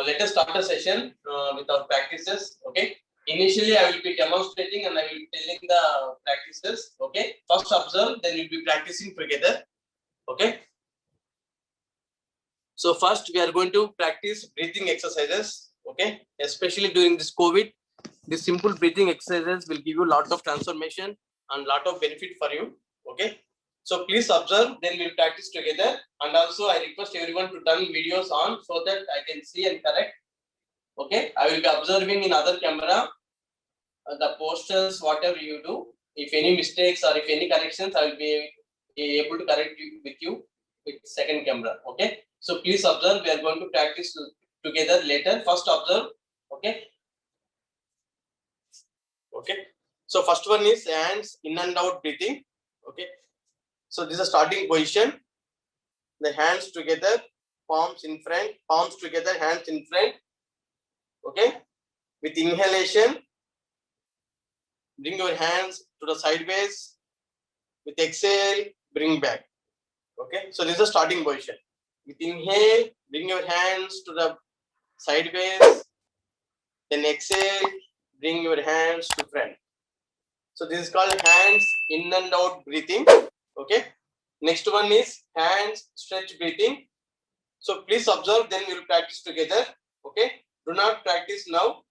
Let us start the session with our practices. Okay. Initially, I will be demonstrating and I will be telling the practices. Okay. First observe, then we'll be practicing together. Okay. So first, we are going to practice breathing exercises. Okay. Especially during this COVID, this simple breathing exercises will give you a lot of transformation and lot of benefit for you. Okay. So please observe, then we'll practice together. And also, I request everyone to turn videos on so that I can see and correct. Okay, I will be observing in other camera the posters, whatever you do. If any mistakes or if any corrections, I will be able to correct you with second camera. Okay, so please observe. We are going to practice together later. First observe. Okay. Okay. So first one is hands in and out breathing. Okay. So this is a starting position. The hands together, palms in front, palms together, hands in front. Okay. With inhalation, bring your hands to the sideways. With exhale, bring back. Okay, so this is a starting position. With inhale, bring your hands to the sideways. Then exhale, bring your hands to front. So this is called hands in and out breathing. Okay. Next one is hands stretch breathing. So please observe, then we will practice together. Okay. Do not practice now.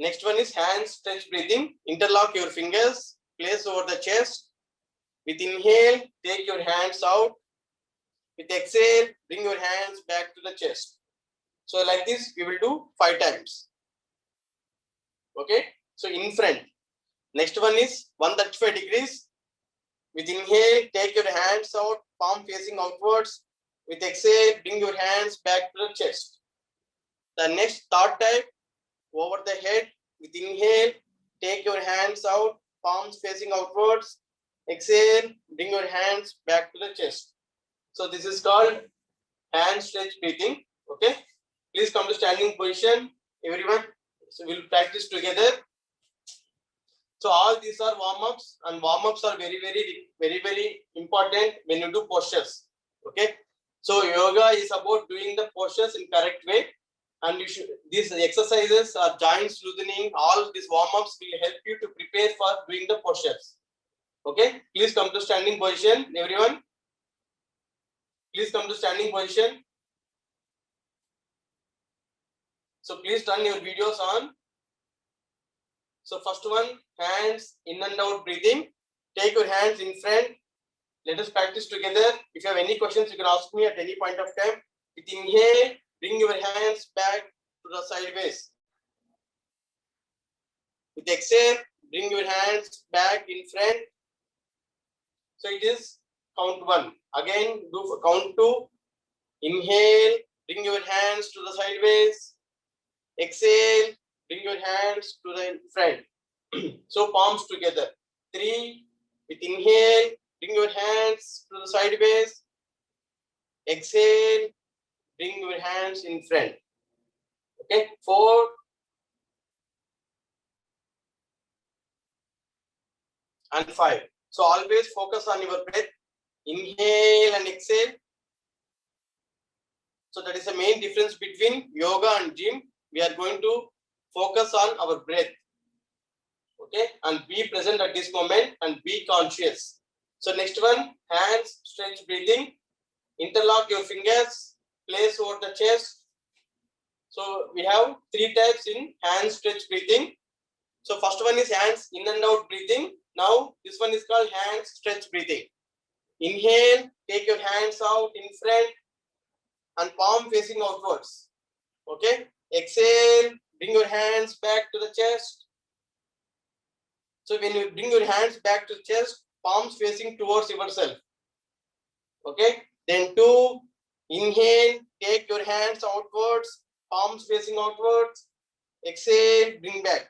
Next one is hands stretch breathing. Interlock your fingers, place over the chest. With inhale, take your hands out. With exhale, bring your hands back to the chest. So like this, we will do 5 times. Okay. So in front. Next one is 135 degrees. With inhale, take your hands out, palm facing outwards. With exhale, bring your hands back to the chest. The next third type, over the head. With inhale, take your hands out, palms facing outwards. Exhale, bring your hands back to the chest. So this is called hand stretch breathing. Okay. Please come to standing position, everyone. So we'll practice together. So all these are warm-ups, and warm-ups are very important when you do postures. Okay. So yoga is about doing the postures in correct way. And you should, these exercises are joints loosening. All these warm-ups will help you to prepare for doing the postures. Okay. Please come to standing position, everyone. Please come to standing position. So please turn your videos on. So first one, hands in and out breathing. Take your hands in front. Let us practice together. If you have any questions, you can ask me at any point of time. With inhale, bring your hands back to the sideways. With exhale, bring your hands back in front. So it is count 1. Again, do count 2. Inhale, bring your hands to the sideways. Exhale, bring your hands to the front. So palms together. 3. With inhale, bring your hands to the sideways. Exhale, bring your hands in front. Okay. 4. And 5. So always focus on your breath. Inhale and exhale. So that is the main difference between yoga and gym. We are going to focus on our breath. Okay. And be present at this moment and be conscious. So next one, hands stretch breathing. Interlock your fingers. Place over the chest. So we have 3 types in hand stretch breathing. So first one is hands in and out breathing. Now this one is called hand stretch breathing. Inhale, take your hands out in front and palm facing outwards. Okay. Exhale, bring your hands back to the chest. So when you bring your hands back to the chest, palms facing towards yourself. Okay. Then 2, inhale, take your hands outwards, palms facing outwards. Exhale, bring back.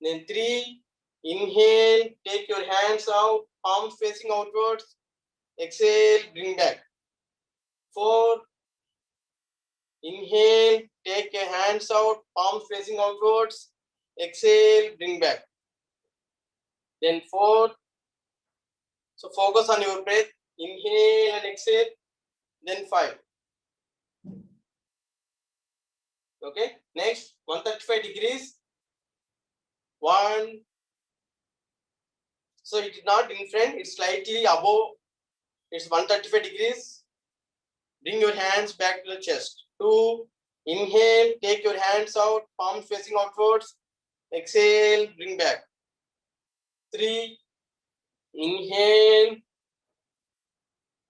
Then 3, inhale, take your hands out, palms facing outwards. Exhale, bring back. 4, inhale, take your hands out, palms facing outwards. Exhale, bring back. Then 4. So focus on your breath. Inhale and exhale. Then 5. Okay, next 135 degrees. 1. So it is not in front, it's slightly above. It's 135 degrees. Bring your hands back to the chest. 2. Inhale, take your hands out, palms facing outwards. Exhale, bring back. 3. Inhale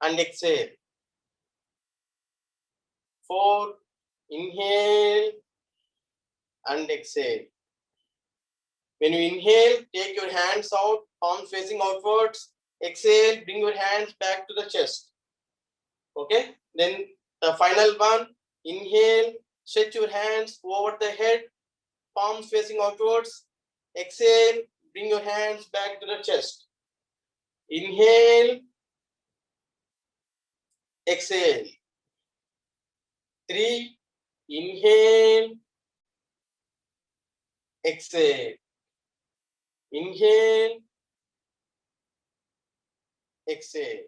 and exhale. 4. Inhale and exhale. When you inhale, take your hands out, palms facing outwards. Exhale, bring your hands back to the chest. Okay, then the final one. Inhale, stretch your hands over the head, palms facing outwards. Exhale, bring your hands back to the chest. Inhale, exhale. 3. Inhale, exhale. Inhale, exhale.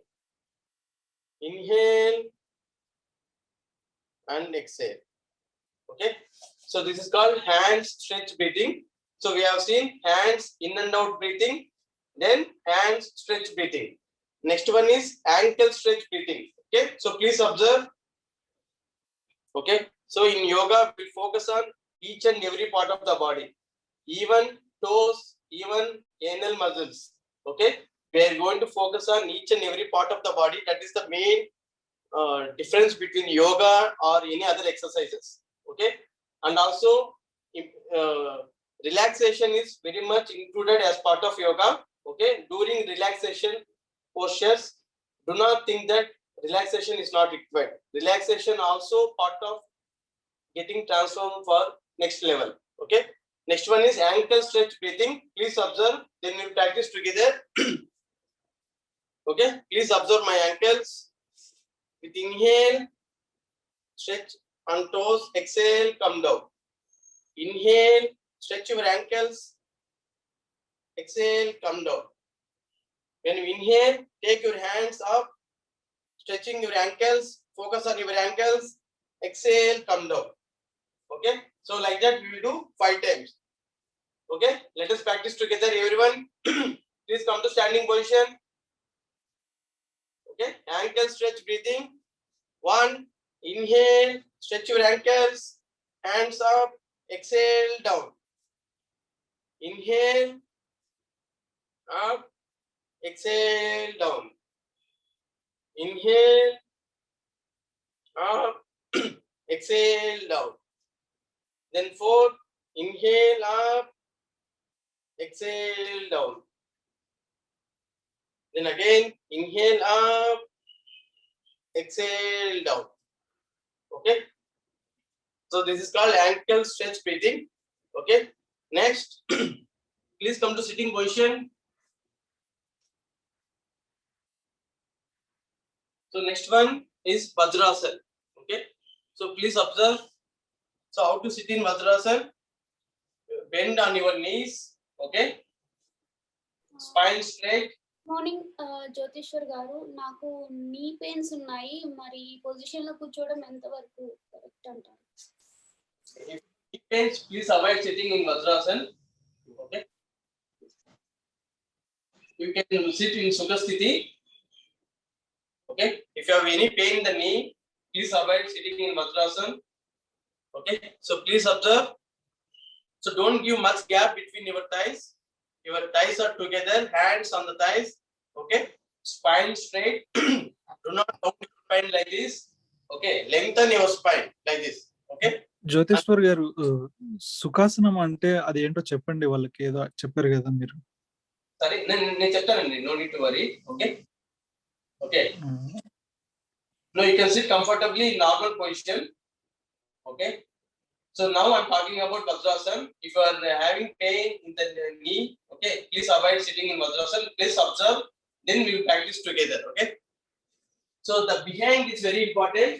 Inhale and exhale. Okay, so this is called hand stretch breathing. So we have seen hands in and out breathing, then hands stretch breathing. Next one is ankle stretch breathing. Okay, so please observe. Okay, so in yoga we focus on each and every part of the body, even toes, even anal muscles. Okay, we are going to focus on each and every part of the body. That is the main difference between yoga or any other exercises. Okay, and also relaxation is very much included as part of yoga. Okay, during relaxation postures, do not think that relaxation is not required. Relaxation also part of getting transformed for next level. Okay, next one is ankle stretch breathing. Please observe, then we'll practice together. Okay, please observe my ankles. With inhale, stretch on toes, exhale, come down. Inhale, stretch your ankles, exhale, come down. When you inhale, take your hands up, stretching your ankles, focus on your ankles, exhale, come down. Okay, so like that we will do 5 times. Okay, let us practice together, everyone. Please come to standing position. Okay, ankle stretch breathing. 1. Inhale, stretch your ankles, hands up, exhale, down. Inhale, up, exhale, down. Inhale, up, exhale, down. Then 4. Inhale, up, exhale, down. Then again, inhale, up, exhale, down. Okay, so this is called ankle stretch breathing. Okay, next, please come to sitting position. So next one is Vajrasana. Okay, so please observe. So how to sit in Vajrasana? Bend on your knees. Okay, spine straight. Morning Jyotishwar గారు నాకు నీ pains ఉన్నాయి మరి ఈ position లో కూర్చోవడం ఎంత వరకు కరెక్ట్ అంటారు? If knee pains, please avoid sitting in Vajrasana. Okay, you can sit in Sukhasthiti. Okay, if you have any pain in the knee, please avoid sitting in Vajrasana. Okay, so please observe. So don't give much gap between your thighs. Your thighs are together, hands on the thighs. Okay, spine straight. Do not round your spine like this. Okay, lengthen your spine like this. Okay. Jyothishwar గారు, సుఖాసనం అంటే అది ఏంటో చెప్పండి, వాళ్ళకి ఏదో చెప్పారు కదా మీరు. సరే, నేను చెప్తానండి. No need to worry. Okay. Okay. No, you can sit comfortably in normal position. Okay. So now I'm talking about Vajrasana. If you are having pain in the knee, okay, please avoid sitting in Vajrasana. Please observe. Then we will practice together. Okay. So the behind is very important.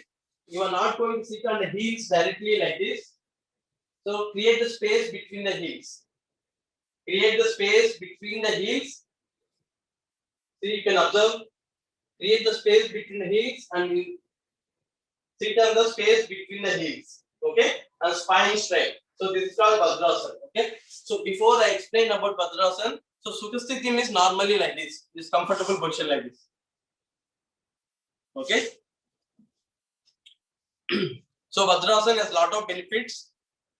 You are not going to sit on the heels directly like this. So create the space between the heels. Create the space between the heels. See, you can observe. Create the space between the heels and sit on the space between the heels. Okay. and spine straight. So this is called Vajrasana. Okay. So before I explain about Vajrasana, so Sukhasthiti is normally like this comfortable position like this. Okay. So Vajrasana has a lot of benefits,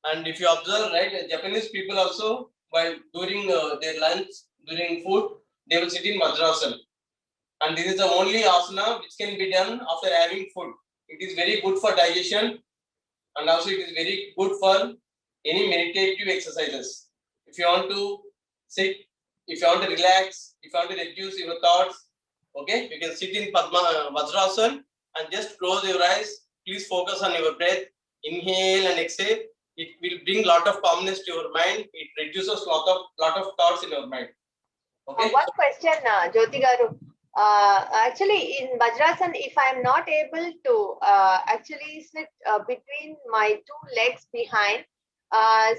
and if you observe, right, Japanese people also while during their lunch, during food, they will sit in Vajrasana, and this is the only asana which can be done after having food. It is very good for digestion, and also it is very good for any meditative exercises. If you want to sit, if you want to relax, if you want to reduce your thoughts, okay, you can sit in Vajrasana and just close your eyes. Please focus on your breath. Inhale and exhale. It will bring lot of calmness to your mind. It reduces lot of thoughts in your mind. Okay. One question, Jyoti Garu. Actually, in Vajrasana, if I am not able to actually sit between my two legs behind,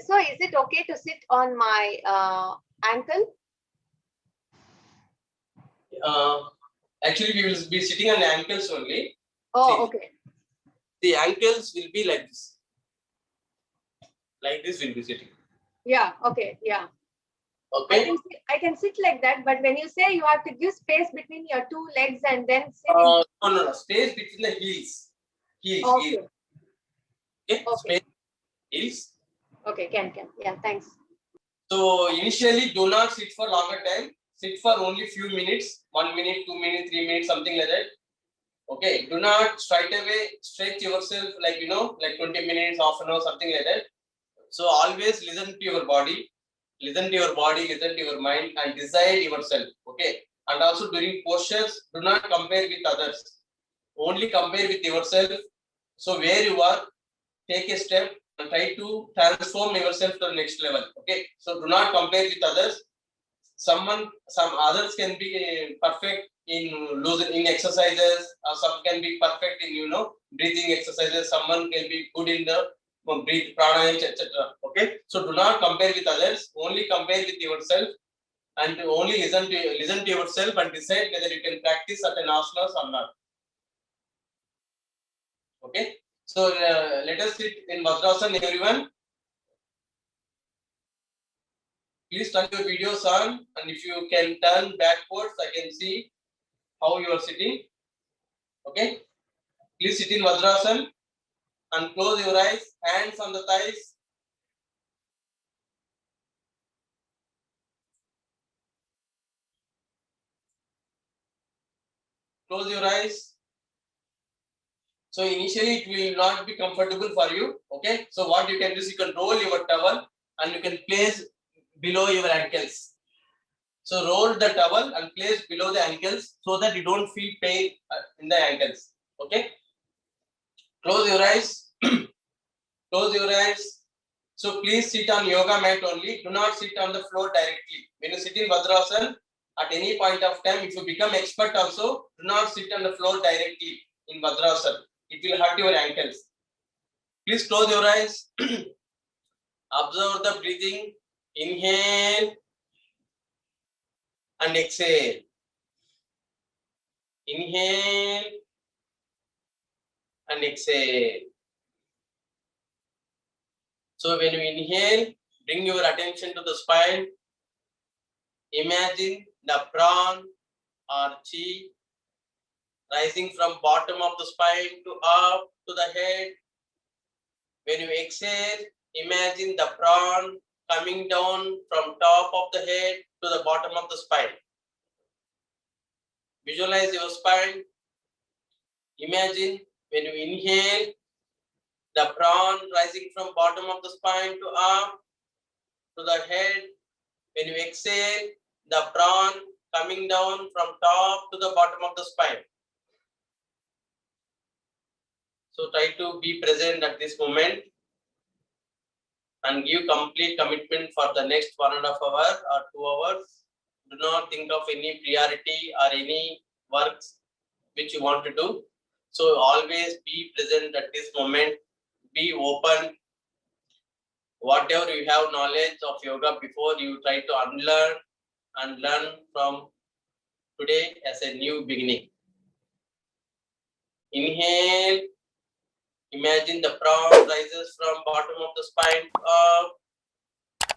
so is it okay to sit on my ankle? Actually, we will be sitting on the ankles only. Oh, See, okay. the ankles will be like this. Like this will be sitting. Yeah, okay, yeah. Okay. I can sit like that, but when you say you have to give space between your two legs and then sit No. Space between the heels. Heels. okay. Heels. Okay. Okay. Space. Heels. Okay, can. Yeah, thanks. So initially, do not sit for longer time. Sit for only few minutes, 1 minute, 2 minutes, 3 minutes, something like that. Okay. Do not straight away stretch yourself like like 20 minutes, half an hour, something like that. So always listen to your body, listen to your mind, and decide yourself. Okay. And also during postures, do not compare with others. Only compare with yourself. So where you are, take a step and try to transform yourself to the next level. Okay. So do not compare with others. Some others can be perfect in exercises, or some can be perfect in breathing exercises. Someone can be good in the breathe pranayama, etc. Okay. So do not compare with others. Only compare with yourself, and only listen to yourself and decide whether you can practice certain asanas or not. Okay. So let us sit in Vajrasana, everyone. Please turn your videos on, and if you can turn backwards, I can see how you are sitting. Okay. Please sit in Vajrasana and close your eyes, hands on the thighs. Close your eyes. So initially it will not be comfortable for you. Okay. So what you can do is you can roll your towel and you can place below your ankles. So roll the towel and place below the ankles so that you don't feel pain in the ankles. Okay. Close your eyes. Close your eyes. So please sit on yoga mat only. Do not sit on the floor directly. When you sit in Vajrasana, at any point of time, if you become expert also, do not sit on the floor directly in Vajrasana. It will hurt your ankles. Please close your eyes. Observe the breathing. Inhale and exhale. Inhale and exhale. So when you inhale, bring your attention to the spine. Imagine the prawn or chi rising from bottom of the spine to up to the head. When you exhale, imagine the prawn coming down from top of the head to the bottom of the spine. Visualize your spine. Imagine when you inhale, the prawn rising from bottom of the spine to up to the head. When you exhale, the prawn coming down from top to the bottom of the spine. So try to be present at this moment and give complete commitment for the next 1.5 hours or 2 hours. Do not think of any priority or any works which you want to do. So always be present at this moment. Be open. Whatever you have knowledge of yoga before, you try to unlearn and learn from today as a new beginning. Inhale Imagine the prawn rises from bottom of the spine up.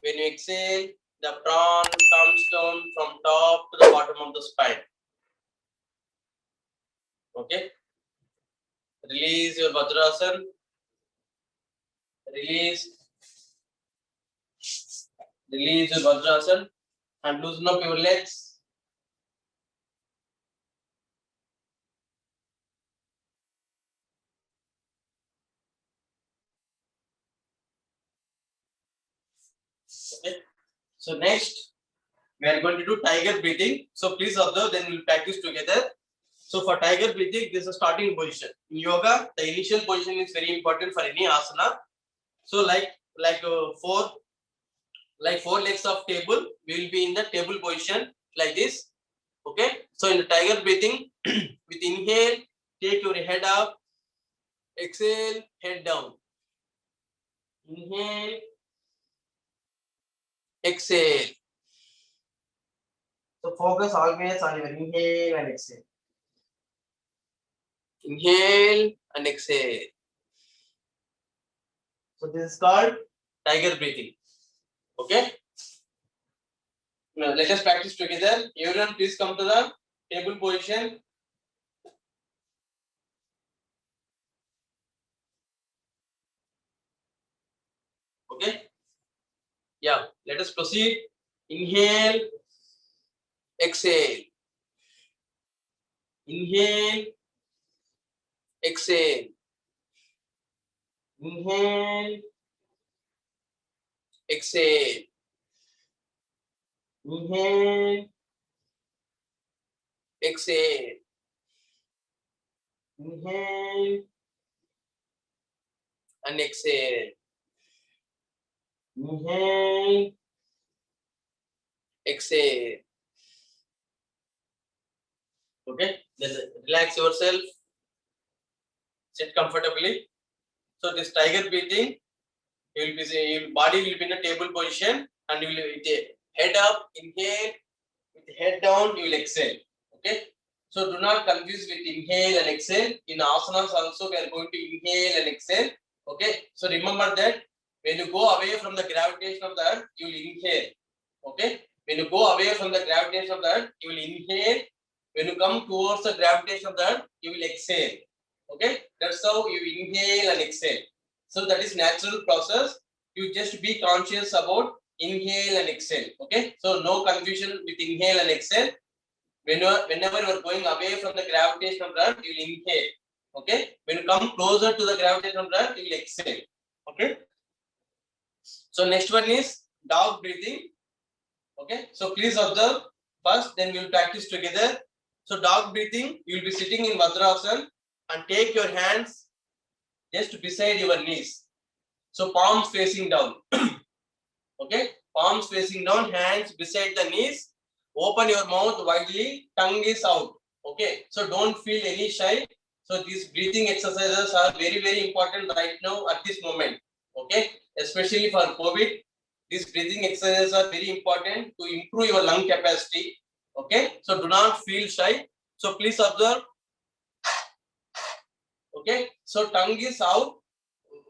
When you exhale, the prawn comes down from top to the bottom of the spine. Okay. Release your Vajrasan. Release your Vajrasan and loosen up your legs. Okay. So next, we are going to do tiger breathing. So please observe, then we'll practice together. So for tiger breathing, this is a starting position. In yoga, the initial position is very important for any asana. So like four legs of table, we will be in the table position like this. Okay. So in the tiger breathing, with inhale, take your head up. Exhale, head down. Inhale, exhale. So focus always on your inhale and exhale. Inhale and exhale. So this is called tiger breathing. Okay. Now let us practice together. Everyone, please come to the table position. Okay. Yeah. Let us proceed. Inhale. Exhale. Inhale. Exhale. Inhale. Exhale. Inhale. Exhale. Inhale and exhale. Inhale. Exhale. Okay. Then relax yourself. Sit comfortably. So this tiger breathing, your body will be in a table position and you will head up, inhale, with head down, you will exhale. Okay. So do not confuse with inhale and exhale. In asanas also we are going to inhale and exhale. Okay. So remember that when you go away from the gravitation of the earth, you will inhale. Okay. When you go away from the gravitation of the earth, you will inhale. When you come towards the gravitation of the earth, you will exhale. Okay. That's how you inhale and exhale. So that is natural process. You just be conscious about inhale and exhale. Okay. So no confusion with inhale and exhale. Whenever you are going away from the gravitation of the earth, you will inhale. Okay. When you come closer to the gravitation of the earth, you will exhale. Okay. So next one is dog breathing. Okay. So please observe first, then we will practice together. So dog breathing, you will be sitting in Vajrasan and take your hands just beside your knees. So palms facing down. Okay. Palms facing down, hands beside the knees. Open your mouth widely, tongue is out. Okay. So don't feel any shy. So these breathing exercises are very, very important right now at this moment. Okay. Especially for COVID. These breathing exercises are very important to improve your lung capacity. Okay. So do not feel shy. So please observe. Okay. So tongue is out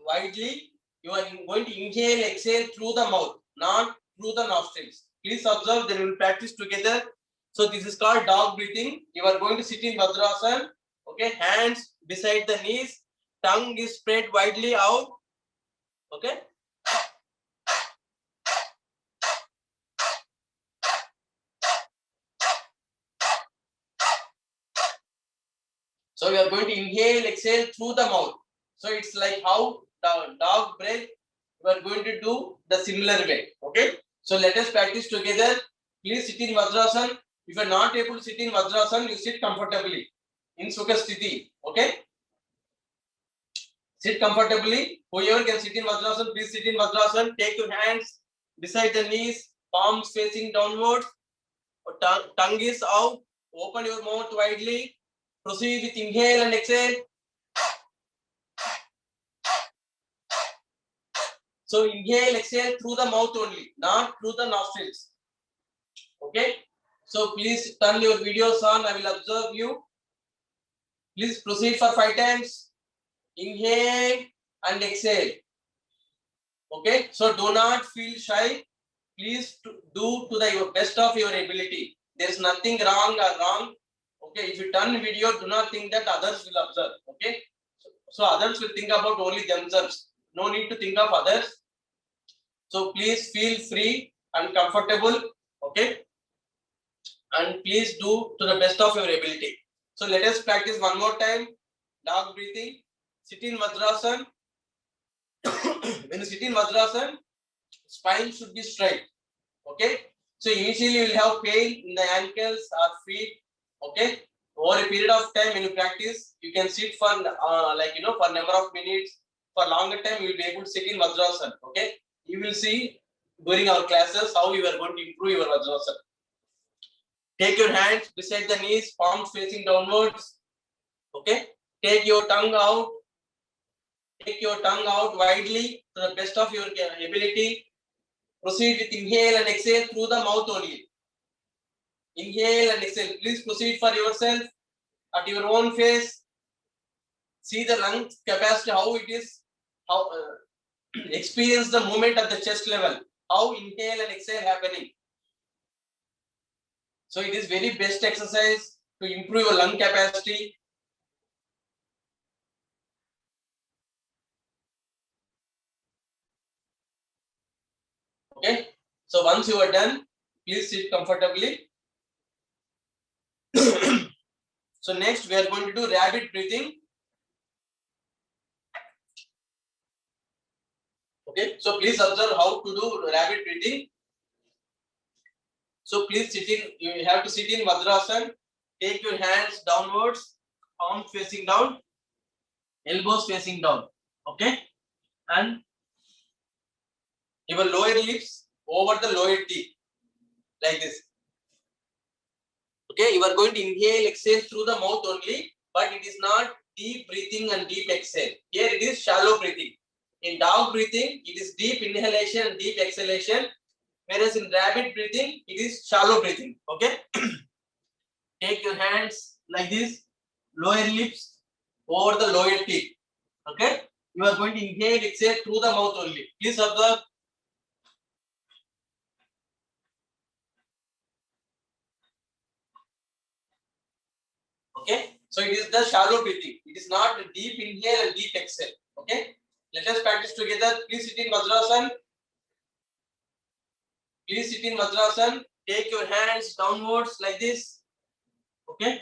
widely. You are going to inhale, exhale through the mouth, not through the nostrils. Please observe, then we will practice together. So this is called dog breathing. You are going to sit in Vajrasan. Okay, hands beside the knees, tongue is spread widely out. Okay. So we are going to inhale, exhale through the mouth. So it's like how the dog breath, we are going to do the similar way. Okay. So let us practice together. Please sit in Vajrasan. If you are not able to sit in Vajrasan, you sit comfortably in Sukha Sthiti. Okay. Sit comfortably. Whoever can sit in Vajrasan, please sit in Vajrasan. Take your hands beside the knees, palms facing downwards. Tongue is out. Open your mouth widely. Proceed with inhale and exhale. So inhale, exhale through the mouth only, not through the nostrils. Okay. So please turn your videos on. I will observe you. Please proceed for 5 times. Inhale and exhale. Okay, so do not feel shy. Please do to the best of your ability. There is nothing wrong or wrong. Okay, if you turn video, do not think that others will observe. Okay, so others will think about only themselves. No need to think of others. So please feel free and comfortable. Okay, and please do to the best of your ability. So let us practice one more time. Dog breathing. Sit in Vajrasana. When you sit in Vajrasana, spine should be straight. Okay, so initially you will have pain in the ankles or feet. Okay, over a period of time when you practice, you can sit for for number of minutes. For longer time, you will be able to sit in Vajrasana. Okay, you will see during our classes how you are going to improve your Vajrasana. Take your hands beside the knees, palms facing downwards. Okay, take your tongue out. Take your tongue out widely to the best of your ability. Proceed with inhale and exhale through the mouth only. Inhale and exhale. Please proceed for yourself at your own pace. See the lung capacity, how it is. How experience the movement at the chest level. How inhale and exhale happening. So it is very best exercise to improve your lung capacity. Okay. So once you are done, please sit comfortably. So next we are going to do rabbit breathing. Okay, so please observe how to do rabbit breathing. So please sit in, you have to sit in Vajrasana. Take your hands downwards, palms facing down, elbows facing down. Okay, and your lower lips over the lower teeth, like this. Okay, you are going to inhale, exhale through the mouth only, but it is not deep breathing and deep exhale. Here it is shallow breathing. In dog breathing, it is deep inhalation and deep exhalation. Whereas in rabbit breathing, it is shallow breathing. Okay. Take your hands like this, lower lips over the lower teeth. Okay. You are going to inhale, exhale through the mouth only. Please observe. Okay. So it is the shallow breathing. It is not the deep inhale and deep exhale. Okay. Let us practice together. Please sit in Vajrasana. Please sit in Vajrasana. Take your hands downwards like this. Okay.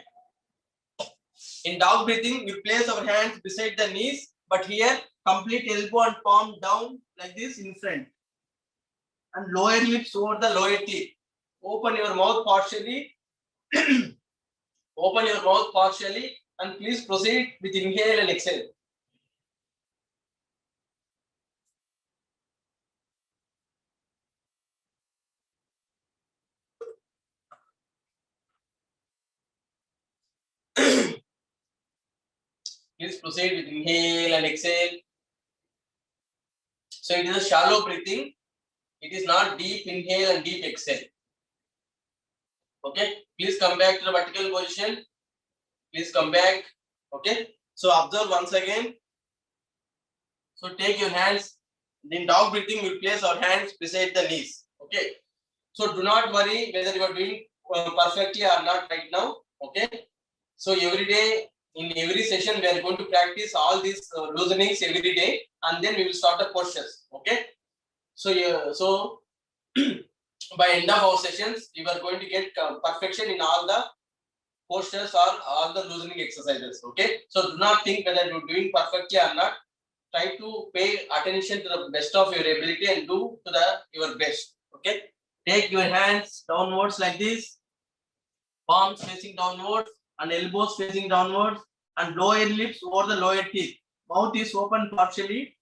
In dog breathing, we place our hands beside the knees, but here complete elbow and palm down like this in front. And lower lips over the lower teeth. Open your mouth partially. Open your mouth partially and please proceed with inhale and exhale. Please proceed with inhale and exhale. So it is a shallow breathing. It is not deep inhale and deep exhale. Okay. Please come back to the vertical position. Please come back. Okay. So observe once again. So take your hands. In dog breathing, we place our hands beside the knees. Okay. So do not worry whether you are doing perfectly or not right now. Okay. So every day, in every session, we are going to practice all these loosenings every day, and then we will start the postures. Okay. So by end of our sessions, you are going to get perfection in all the postures or all the loosening exercises. Okay. So do not think whether you are doing perfectly or not. Try to pay attention to the best of your ability and do to your best. Okay. Take your hands downwards like this, palms facing downwards and elbows facing downwards and lower lips over the lower teeth. Mouth is open partially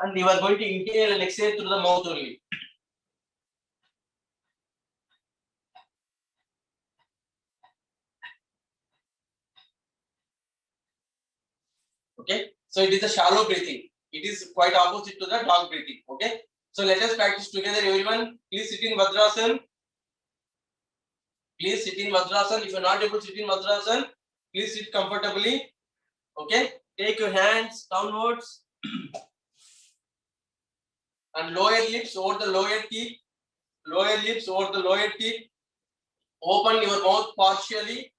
and you are going to inhale and exhale through the mouth only. Okay. So it is a shallow breathing. It is quite opposite to the dog breathing. Okay. So let us practice together, everyone. Please sit in Vajrasana. Please sit in Vajrasana. If you are not able to sit in Vajrasana, please sit comfortably. Okay. Take your hands downwards and lower lips over the lower teeth. Lower lips over the lower teeth. Open your mouth partially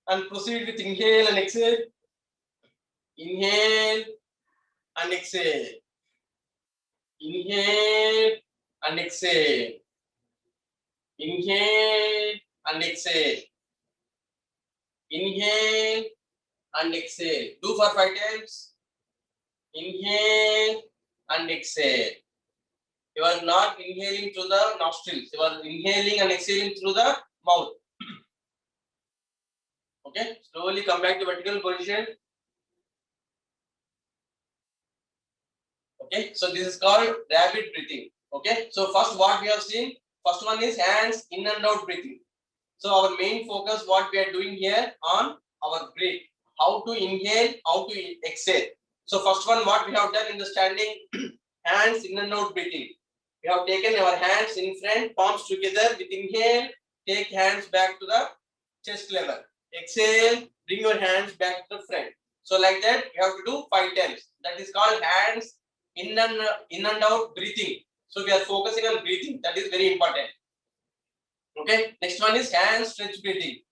and proceed with inhale and exhale. Inhale and exhale. Inhale and exhale. Inhale and exhale. Inhale and exhale. Do for 5 times. Inhale and exhale. You are not inhaling through the nostrils. You are inhaling and exhaling through the mouth. Okay. Slowly come back to vertical position. Okay. So this is called rapid breathing. Okay. So first what we have seen. First one is hands in and out breathing. So our main focus, what we are doing here on our breath, how to inhale, how to exhale. So first one, what we have done in the standing, hands in and out breathing. We have taken our hands in front, palms together. With inhale, take hands back to the chest level. Exhale, bring your hands back to the front. So like that, you have to do 5 times. That is called hands in and out breathing. So we are focusing on breathing. That is very important. Okay, next one is hand stretch breathing.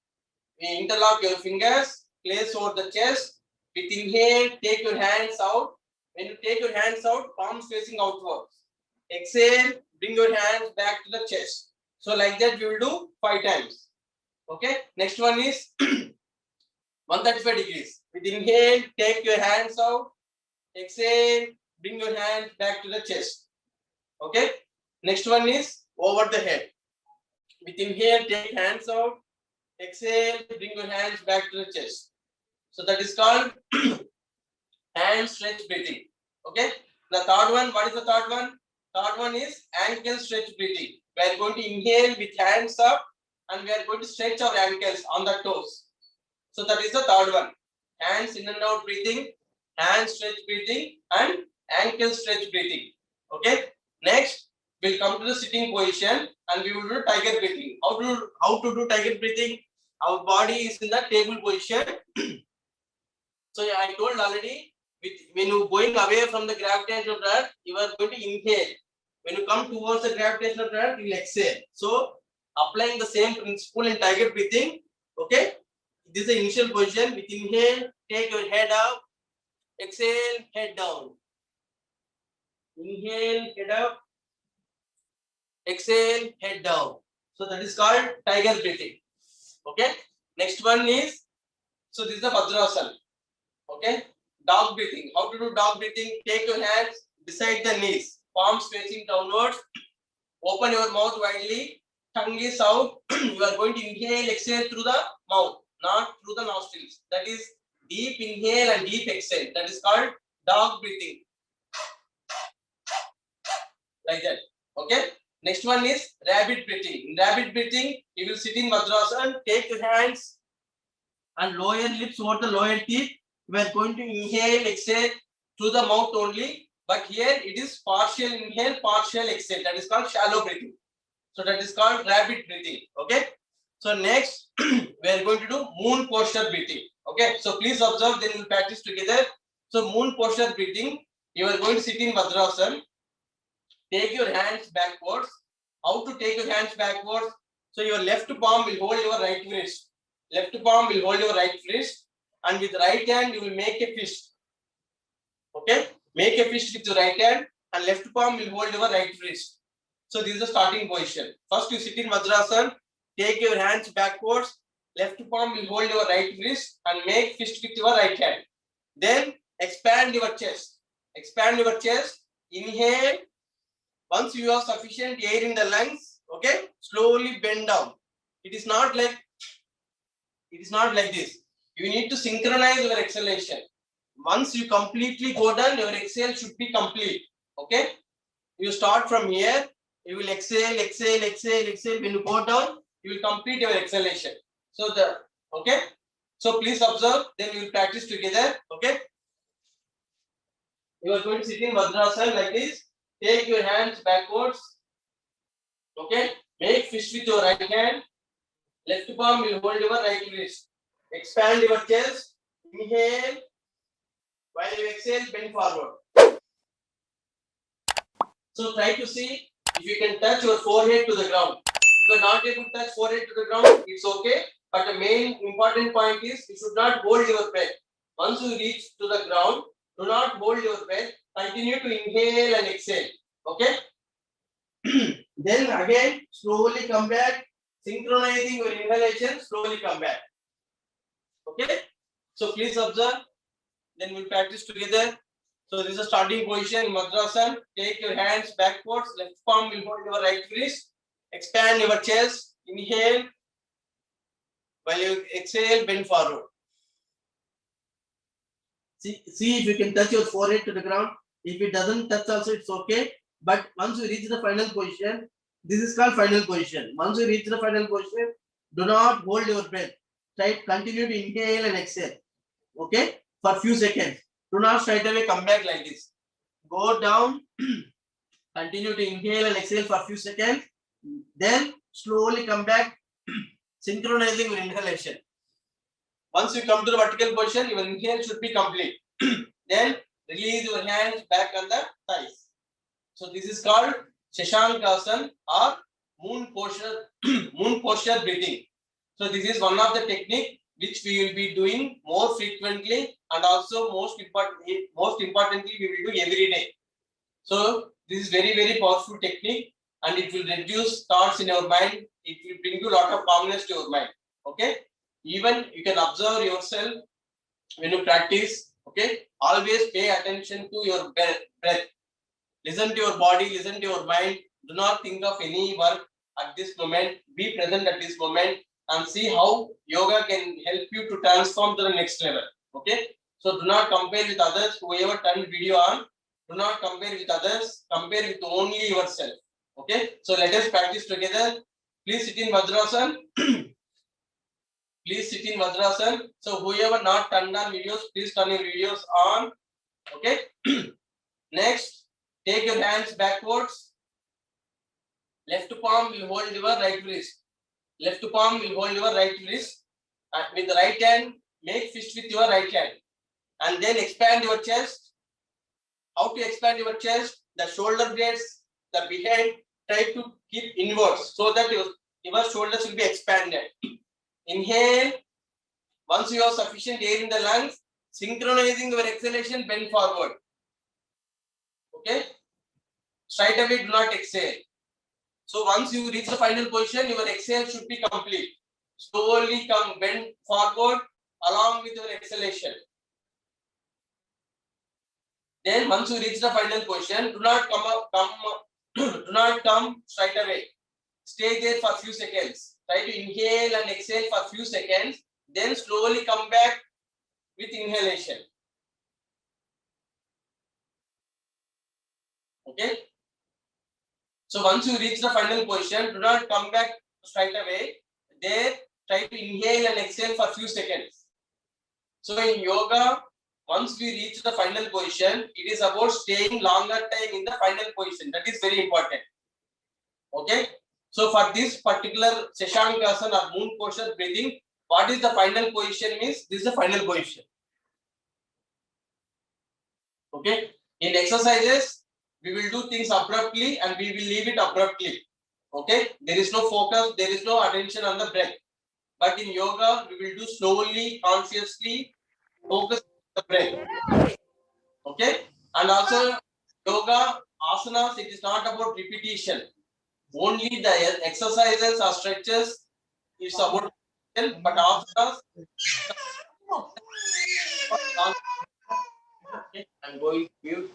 Interlock your fingers, place over the chest. With inhale, take your hands out. When you take your hands out, palms facing outwards. Exhale, bring your hands back to the chest. So like that, we will do 5 times. Okay, next one is 135 degrees. With inhale, take your hands out. Exhale, bring your hands back to the chest. Okay, next one is over the head. With inhale, take hands out. Exhale, bring your hands back to the chest. So that is called hand stretch breathing. Okay. The third one, what is the third one? Third one is ankle stretch breathing. We are going to inhale with hands up and we are going to stretch our ankles on the toes. So that is the third one. Hands in and out breathing, hand stretch breathing and ankle stretch breathing. Okay. Next, we'll come to the sitting position and we will do tiger breathing. How to do tiger breathing? Our body is in the table position. So I told already, when you going away from the gravitational earth, you are going to inhale. When you come towards the gravitational earth, you will exhale. So applying the same principle in tiger breathing. Okay, this is the initial position. With inhale, take your head up. Exhale, head down. Inhale, head up. Exhale, head down. So that is called tiger breathing. Okay. Next one is, so this is the Vajrasana. Okay. Dog breathing. How to do dog breathing? Take your hands beside the knees, palms facing downwards. Open your mouth widely. Tongue is out. You are going to inhale, exhale through the mouth, not through the nostrils. That is deep inhale and deep exhale. That is called dog breathing. Like that. Okay. Next one is rabbit breathing. In rabbit breathing, you will sit in Vajrasana, take your hands and lower lips over the lower teeth. We are going to inhale, exhale through the mouth only. But here it is partial inhale, partial exhale. That is called shallow breathing. So that is called rabbit breathing. Okay. So next, we are going to do moon posture breathing. Okay. So please observe, then we'll practice together. So moon posture breathing, you are going to sit in Vajrasana. Take your hands backwards. How to take your hands backwards? So your left palm will hold your right wrist. Left palm will hold your right wrist. And with right hand, you will make a fist. Okay? Make a fist with your right hand. And left palm will hold your right wrist. So this is the starting position. First you sit in Vajrasana. Take your hands backwards. Left palm will hold your right wrist. And make fist with your right hand. Then expand your chest. Expand your chest. Inhale. Once you have sufficient air in the lungs, okay, slowly bend down. It is not like this. You need to synchronize your exhalation. Once you completely go down, your exhale should be complete. Okay, you start from here. You will exhale, exhale, exhale, exhale. When you go down, you will complete your exhalation. So okay. So please observe. Then we will practice together. Okay. You are going to sit in Vajrasana like this. Take your hands backwards. Okay. Make fist with your right hand. Left palm will hold your right wrist. Expand your chest. Inhale. While you exhale, bend forward. So try to see if you can touch your forehead to the ground. If you are not able to touch forehead to the ground, it's okay. But the main important point is you should not hold your breath. Once you reach to the ground, do not hold your breath. Continue to inhale and exhale. Okay. Then again, slowly come back, synchronizing your inhalation. Slowly come back. Okay. So please observe. Then we'll practice together. So this is a starting position in Madrasan. Take your hands backwards. Left palm will hold your right wrist. Expand your chest. Inhale. While you exhale, bend forward. See if you can touch your forehead to the ground. If it doesn't touch also, it's okay. But once you reach the final position, this is called final position. Once you reach the final position, do not hold your breath. Try continue to inhale and exhale. Okay? For few seconds. Do not straight away come back like this. Go down. Continue to inhale and exhale for few seconds. Then slowly come back, synchronizing your inhalation. Once you come to the vertical position, your inhale should be complete. Then release your hands back on the thighs. So this is called Shashankasana or moon posture breathing. So this is one of the technique which we will be doing more frequently, and also most importantly we will do every day. So this is very, very powerful technique, and it will reduce thoughts in your mind. It will bring you a lot of calmness to your mind. Okay. Even you can observe yourself when you practice. Okay. Always pay attention to your breath. Listen to your body, listen to your mind. Do not think of any work at this moment. Be present at this moment and see how yoga can help you to transform to the next level. Okay. So do not compare with others. Whoever turned video on, do not compare with others. Compare with only yourself. Okay. So let us practice together. Please sit in Vajrasan. Please sit in Vajrasan. So whoever not turned on videos, please turn your videos on. Okay. Next, take your hands backwards. Left palm will hold your right wrist. Left palm will hold your right wrist. And with the right hand, make fist with your right hand. And then expand your chest. How to expand your chest? The shoulder blades, the behind, try to keep inwards so that your shoulders will be expanded. Inhale. Once you have sufficient air in the lungs, synchronizing your exhalation, bend forward. Okay. Straight away, do not exhale. So once you reach the final position, your exhale should be complete. Slowly come, bend forward along with your exhalation. Then once you reach the final position, do not come straight away. Stay there for a few seconds. Try to inhale and exhale for a few seconds. Then slowly come back with inhalation. Okay. So once you reach the final position, do not come back straight away. There, try to inhale and exhale for a few seconds. So in yoga, once we reach the final position, it is about staying longer time in the final position. That is very important. Okay. So for this particular Shashankasana or moon posture breathing, what is the final position means? This is the final position. Okay. In exercises, we will do things abruptly and we will leave it abruptly. Okay. There is no focus, there is no attention on the breath. But in yoga, we will do slowly, consciously, focus on the breath. Okay. And also yoga, asanas, it is not about repetition. Only the exercises or stretches is about, but asanas. Okay. I'm going to mute.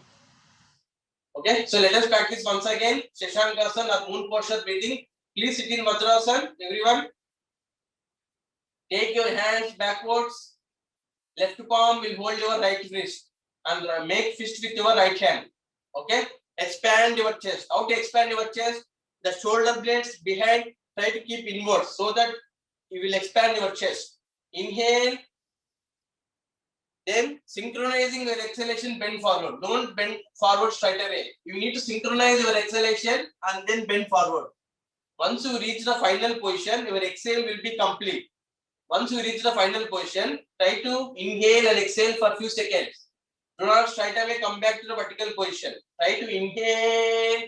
Okay, so let us practice once again. Shashankasana or moon posture breathing. Please sit in Vajrasan, everyone. Take your hands backwards. Left palm will hold your right wrist and make fist with your right hand. Okay, expand your chest. How to expand your chest? The shoulder blades behind, try to keep inwards so that you will expand your chest. Inhale. Then synchronizing your exhalation, bend forward. Don't bend forward straight away. You need to synchronize your exhalation and then bend forward. Once you reach the final position, your exhale will be complete. Once you reach the final position, try to inhale and exhale for a few seconds. Do not straight away come back to the vertical position. Try to inhale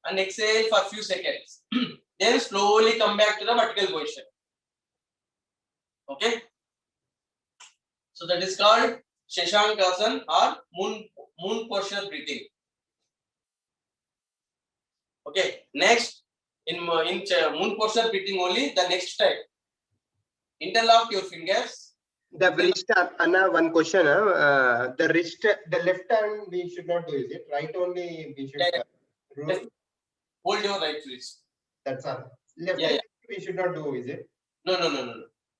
and exhale for a few seconds. Then slowly come back to the vertical position. Okay. So that is called Shashankasana or moon posture breathing. Okay. Next, in moon posture breathing only, the next type. Interlock your fingers. The wrist, Anna, one question. The wrist, the left hand we should not do, is it? Right only we should Yes. Hold your right wrist. That's all. Left Yeah, hand we should not do, is it? No.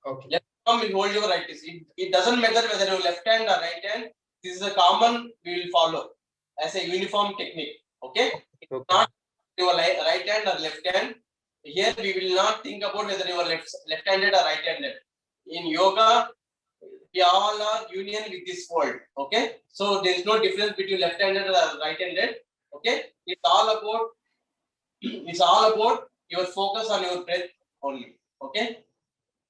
Okay. Left arm will hold your right wrist. It doesn't matter whether your left hand or right hand. This is a common we will follow as a uniform technique. Okay. Okay. Not your right hand or left hand. Here we will not think about whether you are left-handed or right-handed. In yoga, we all are union with this world. Okay. So there is no difference between left-handed or right-handed. Okay. It's all about your focus on your breath only. Okay.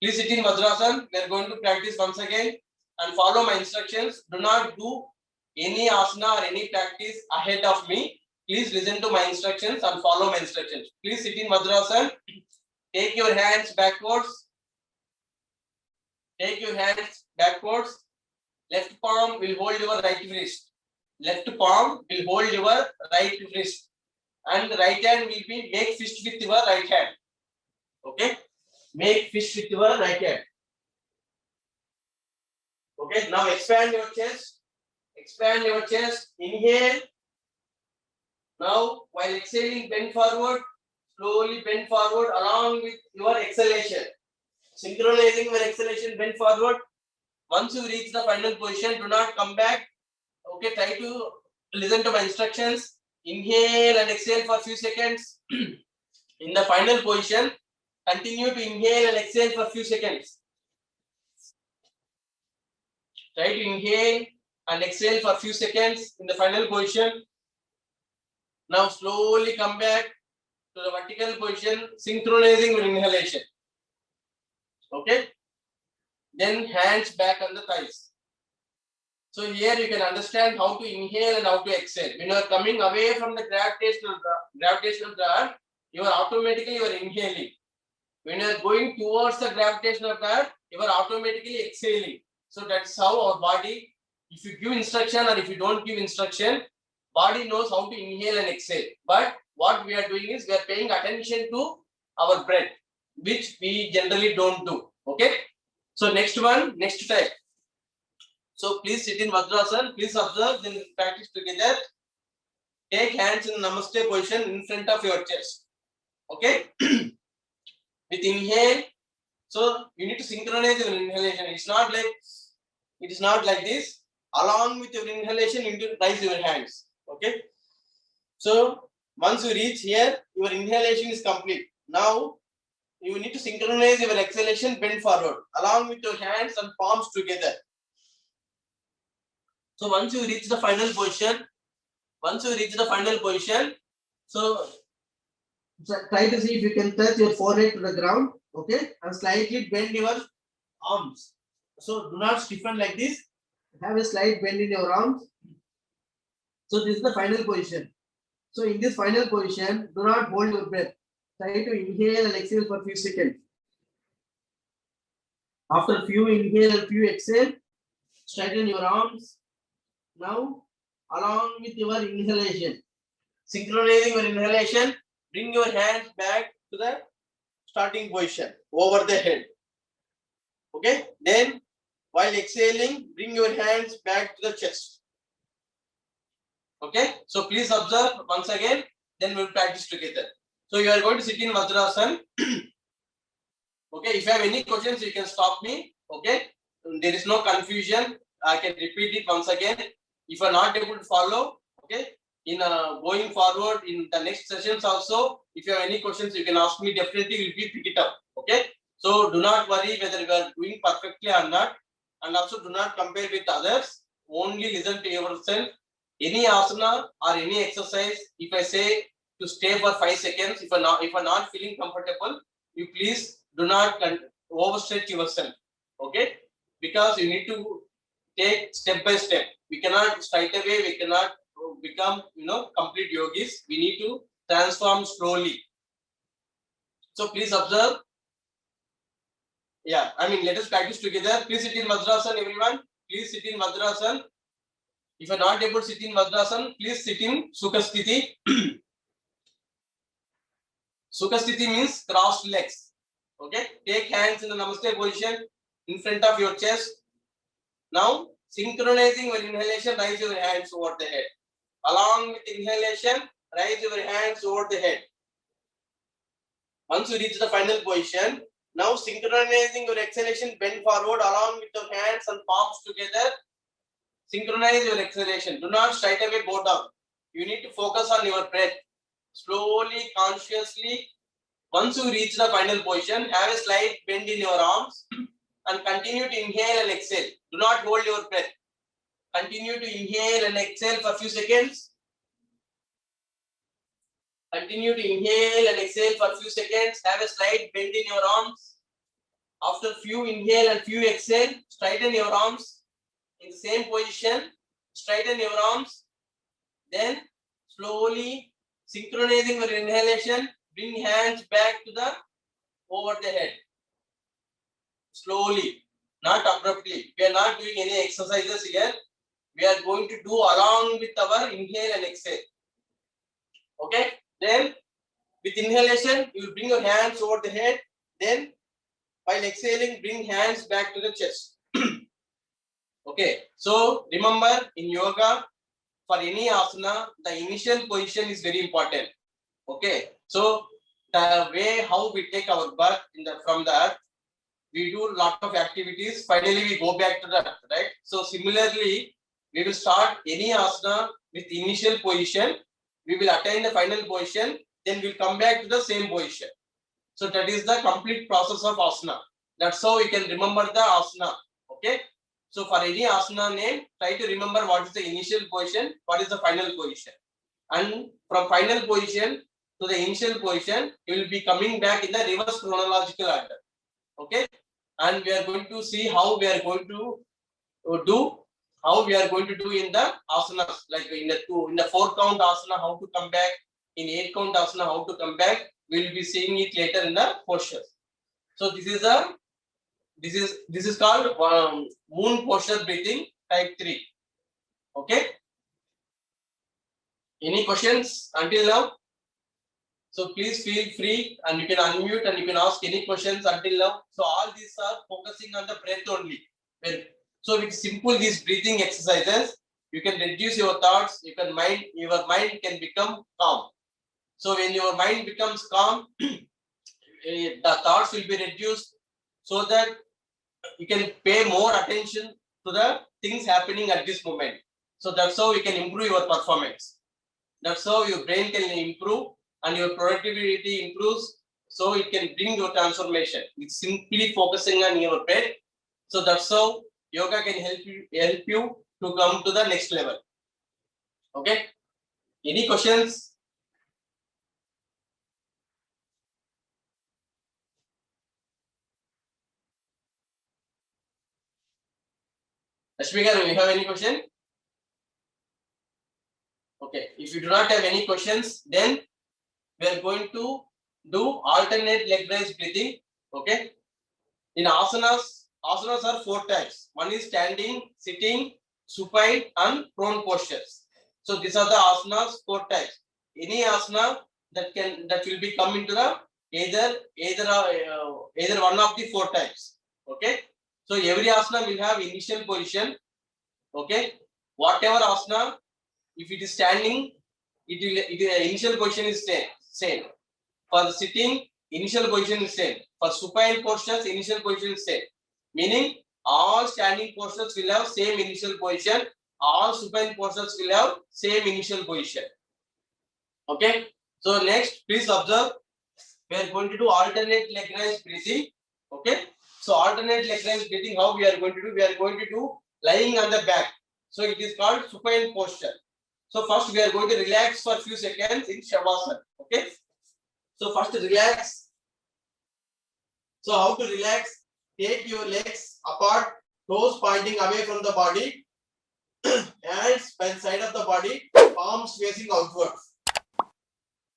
Please sit in Vajrasana. We are going to practice once again and follow my instructions. Do not do any asana or any practice ahead of me. Please listen to my instructions and follow my instructions. Please sit in Vajrasana. Take your hands backwards. Take your hands backwards. Left palm will hold your right wrist. Left palm will hold your right wrist. And the right hand will be make fist with your right hand. Okay. Make fist with your right hand. Okay. Now expand your chest. Expand your chest. Inhale. Now, while exhaling, bend forward. Slowly bend forward along with your exhalation. Synchronizing your exhalation, bend forward. Once you reach the final position, do not come back. Okay, try to listen to my instructions. Inhale and exhale for a few seconds. In the final position, continue to inhale and exhale for a few seconds. Try to inhale and exhale for a few seconds in the final position. Now slowly come back to the vertical position, synchronizing your inhalation. Okay. Then hands back on the thighs. So here you can understand how to inhale and how to exhale. When you are coming away from the gravitational draft, you are automatically inhaling. When you are going towards the gravitational draft, you are automatically exhaling. So that's how our body, if you give instruction or if you don't give instruction, body knows how to inhale and exhale. But what we are doing is we are paying attention to our breath, which we generally don't do. Okay. So next type. So please sit in Vajrasana. Please observe, then practice together. Take hands in Namaste position in front of your chest. Okay. With inhale, so you need to synchronize your inhalation. It is not like this. Along with your inhalation, you need to raise your hands. Okay. So once you reach here, your inhalation is complete. Now you need to synchronize your exhalation, bend forward along with your hands and palms together. So once you reach the final position, so try to see if you can touch your forehead to the ground. Okay, and slightly bend your arms. So do not stiffen like this. Have a slight bend in your arms. So this is the final position. So in this final position, do not hold your breath. Try to inhale and exhale for a few seconds. After a few inhale and few exhale, straighten your arms. Now, along with your inhalation, synchronizing your inhalation, bring your hands back to the starting position over the head. Okay. Then, while exhaling, bring your hands back to the chest. Okay. So please observe once again. Then we'll practice together. So you are going to sit in Vajrasana. Okay. If you have any questions, you can stop me. Okay. There is no confusion. I can repeat it once again. If you are not able to follow, okay, in going forward in the next sessions also, if you have any questions, you can ask me. Definitely, we'll pick it up. Okay. So do not worry whether you are doing perfectly or not, and also do not compare with others. Only listen to yourself. Any asana or any exercise, if I say to stay for 5 seconds, if you're not feeling comfortable, you please do not overstretch yourself. Okay, because you need to take step by step. we cannot straight away, we cannot become, complete yogis. We need to transform slowly. So please observe. Yeah, let us practice together. Please sit in Vajrasan, everyone. Please sit in Vajrasan. If you are not able to sit in Vajrasan, please sit in Sukhasthiti. Sukhasthiti means crossed legs. Okay, take hands in the Namaste position in front of your chest. Now, synchronizing your inhalation, raise your hands over the head. Along with inhalation, raise your hands over the head. Once you reach the final position, now synchronizing your exhalation, bend forward along with your hands and palms together. Synchronize your exhalation. Do not straight away go down. You need to focus on your breath. Slowly, consciously. Once you reach the final position, have a slight bend in your arms and continue to inhale and exhale. Do not hold your breath. Continue to inhale and exhale for a few seconds. Continue to inhale and exhale for a few seconds. Have a slight bend in your arms. After few inhale and few exhale, straighten your arms in the same position. Straighten your arms. Then slowly synchronizing your inhalation, bring hands back to the over the head. Slowly, not abruptly. We are not doing any exercises here. We are going to do along with our inhale and exhale. Okay. Then with inhalation, you will bring your hands over the head. Then while exhaling, bring hands back to the chest. Okay. So remember, in yoga, for any asana, the initial position is very important. Okay. So the way how we take our birth from the earth, we do a lot of activities. Finally, we go back to the earth, right? So similarly, we will start any asana with initial position. We will attain the final position. Then we'll come back to the same position. So that is the complete process of asana. That's how we can remember the asana. Okay. So for any asana name, try to remember what is the initial position, what is the final position. And from final position to the initial position, you will be coming back in the reverse chronological order. Okay. And we are going to see how we are going to do in the asanas, like in the 4 count asana, how to come back, in 8 count asana, how to come back. We will be seeing it later in the postures. So this is called moon posture breathing type 3. Okay. Any questions until now? So please feel free, and you can unmute and you can ask any questions until now. So all these are focusing on the breath only. So with simple these breathing exercises, you can reduce your thoughts. Your mind can become calm. So when your mind becomes calm, the thoughts will be reduced, so that you can pay more attention to the things happening at this moment. So that's how you can improve your performance. That's how your brain can improve and your productivity improves. So it can bring your transformation. It's simply focusing on your breath. So that's how yoga can help you to come to the next level. Okay. Any questions? Ashmi garu, you have any question? Okay. If you do not have any questions, then we are going to do alternate leg raise breathing. Okay. In asanas are 4 types. One is standing, sitting, supine, and prone postures. So these are the asanas 4 types. Any asana that will be come into the either one of the 4 types. Okay. So every asana will have initial position. Okay. Whatever asana, if it is standing, initial position is same. For the sitting, initial position is same. For supine postures, initial position is same. Meaning all standing postures will have same initial position. All supine postures will have same initial position. Okay. So next, please observe. We are going to do alternate leg raise breathing. Okay. So alternate leg raise breathing, how we are going to do? We are going to do lying on the back. So it is called supine posture. So first we are going to relax for a few seconds in Shavasana. Okay. So first relax. So how to relax? Take your legs apart, toes pointing away from the body. Hands by the side of the body, palms facing outwards,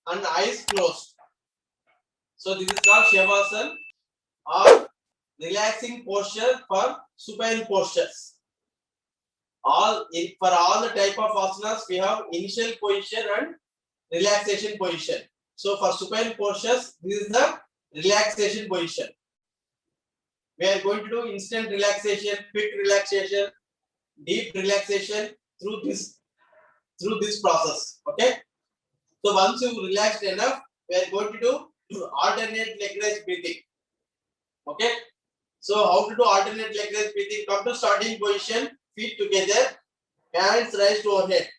and eyes closed. So this is called Shavasana or relaxing posture for supine postures. For all the type of asanas, we have initial position and relaxation position. So for supine postures, this is the relaxation position. We are going to do instant relaxation, quick relaxation, deep relaxation through this process. Okay. So once you relaxed enough, we are going to do alternate leg raise breathing. Okay. So how to do alternate leg raise breathing? Come to starting position, feet together, hands raised overhead.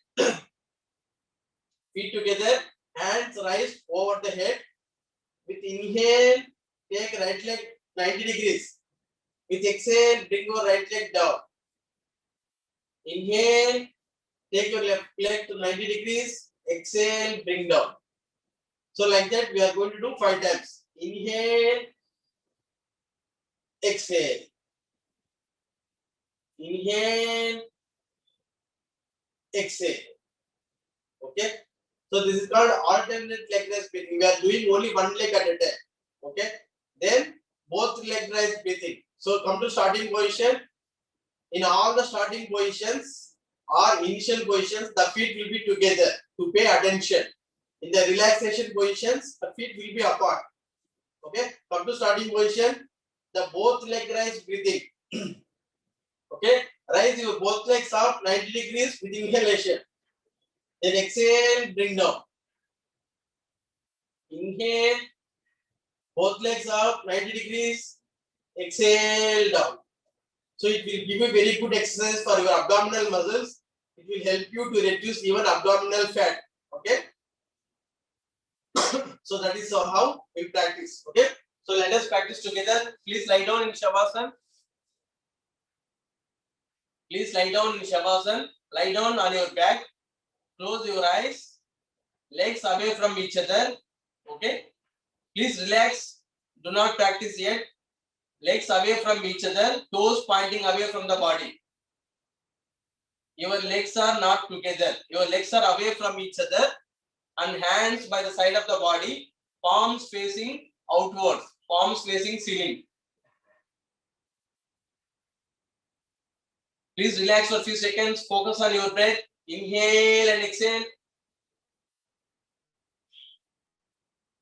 Feet together, hands raised over the head. With inhale, take right leg 90 degrees. With exhale, bring your right leg down. Inhale, take your left leg to 90 degrees. Exhale, bring down. So like that, we are going to do 5 times. Inhale, exhale. Inhale, exhale. Okay. So this is called alternate leg raise breathing. We are doing only one leg at a time. Okay. Then both leg raise breathing. So come to starting position. In all the starting positions or initial positions, the feet will be together to pay attention. In the relaxation positions, the feet will be apart. Okay. Come to starting position. The both leg raise breathing. Okay. Raise your both legs up 90 degrees with inhalation. Then exhale, bring down. Inhale, both legs up 90 degrees. Exhale down. So it will give you very good exercise for your abdominal muscles. It will help you to reduce even abdominal fat. Okay. So that is how we practice. Okay. So let us practice together. Please lie down in Shavasana. Please lie down in Shavasana. Lie down on your back. Close your eyes. Legs away from each other. Okay. Please relax. Do not practice yet. Legs away from each other. Toes pointing away from the body. Your legs are not together. Your legs are away from each other. And hands by the side of the body. Palms facing outwards. Palms facing ceiling. Please relax for a few seconds. Focus on your breath. Inhale and exhale.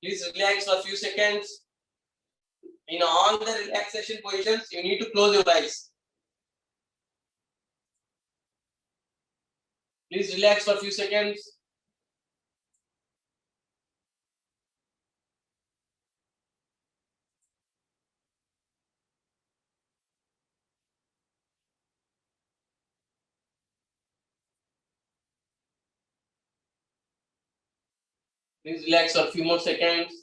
Please relax for a few seconds. In all the relaxation positions, you need to close your eyes. Please relax for a few seconds. Please relax for a few more seconds.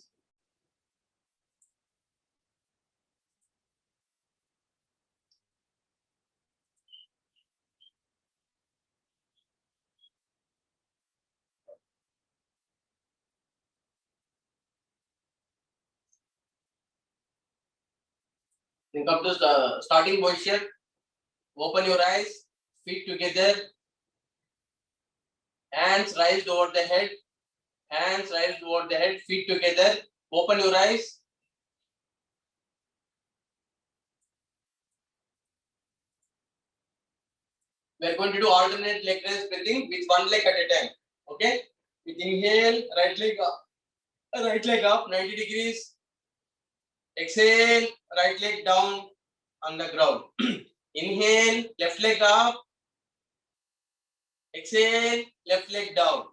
Then come to the starting position. Open your eyes, feet together, hands raised over the head, hands raised over the head, feet together. Open your eyes. We are going to do alternate leg raise breathing with one leg at a time. Okay? With inhale, right leg up 90 degrees. Exhale, right leg down on the ground. Inhale, left leg up. Exhale, left leg down.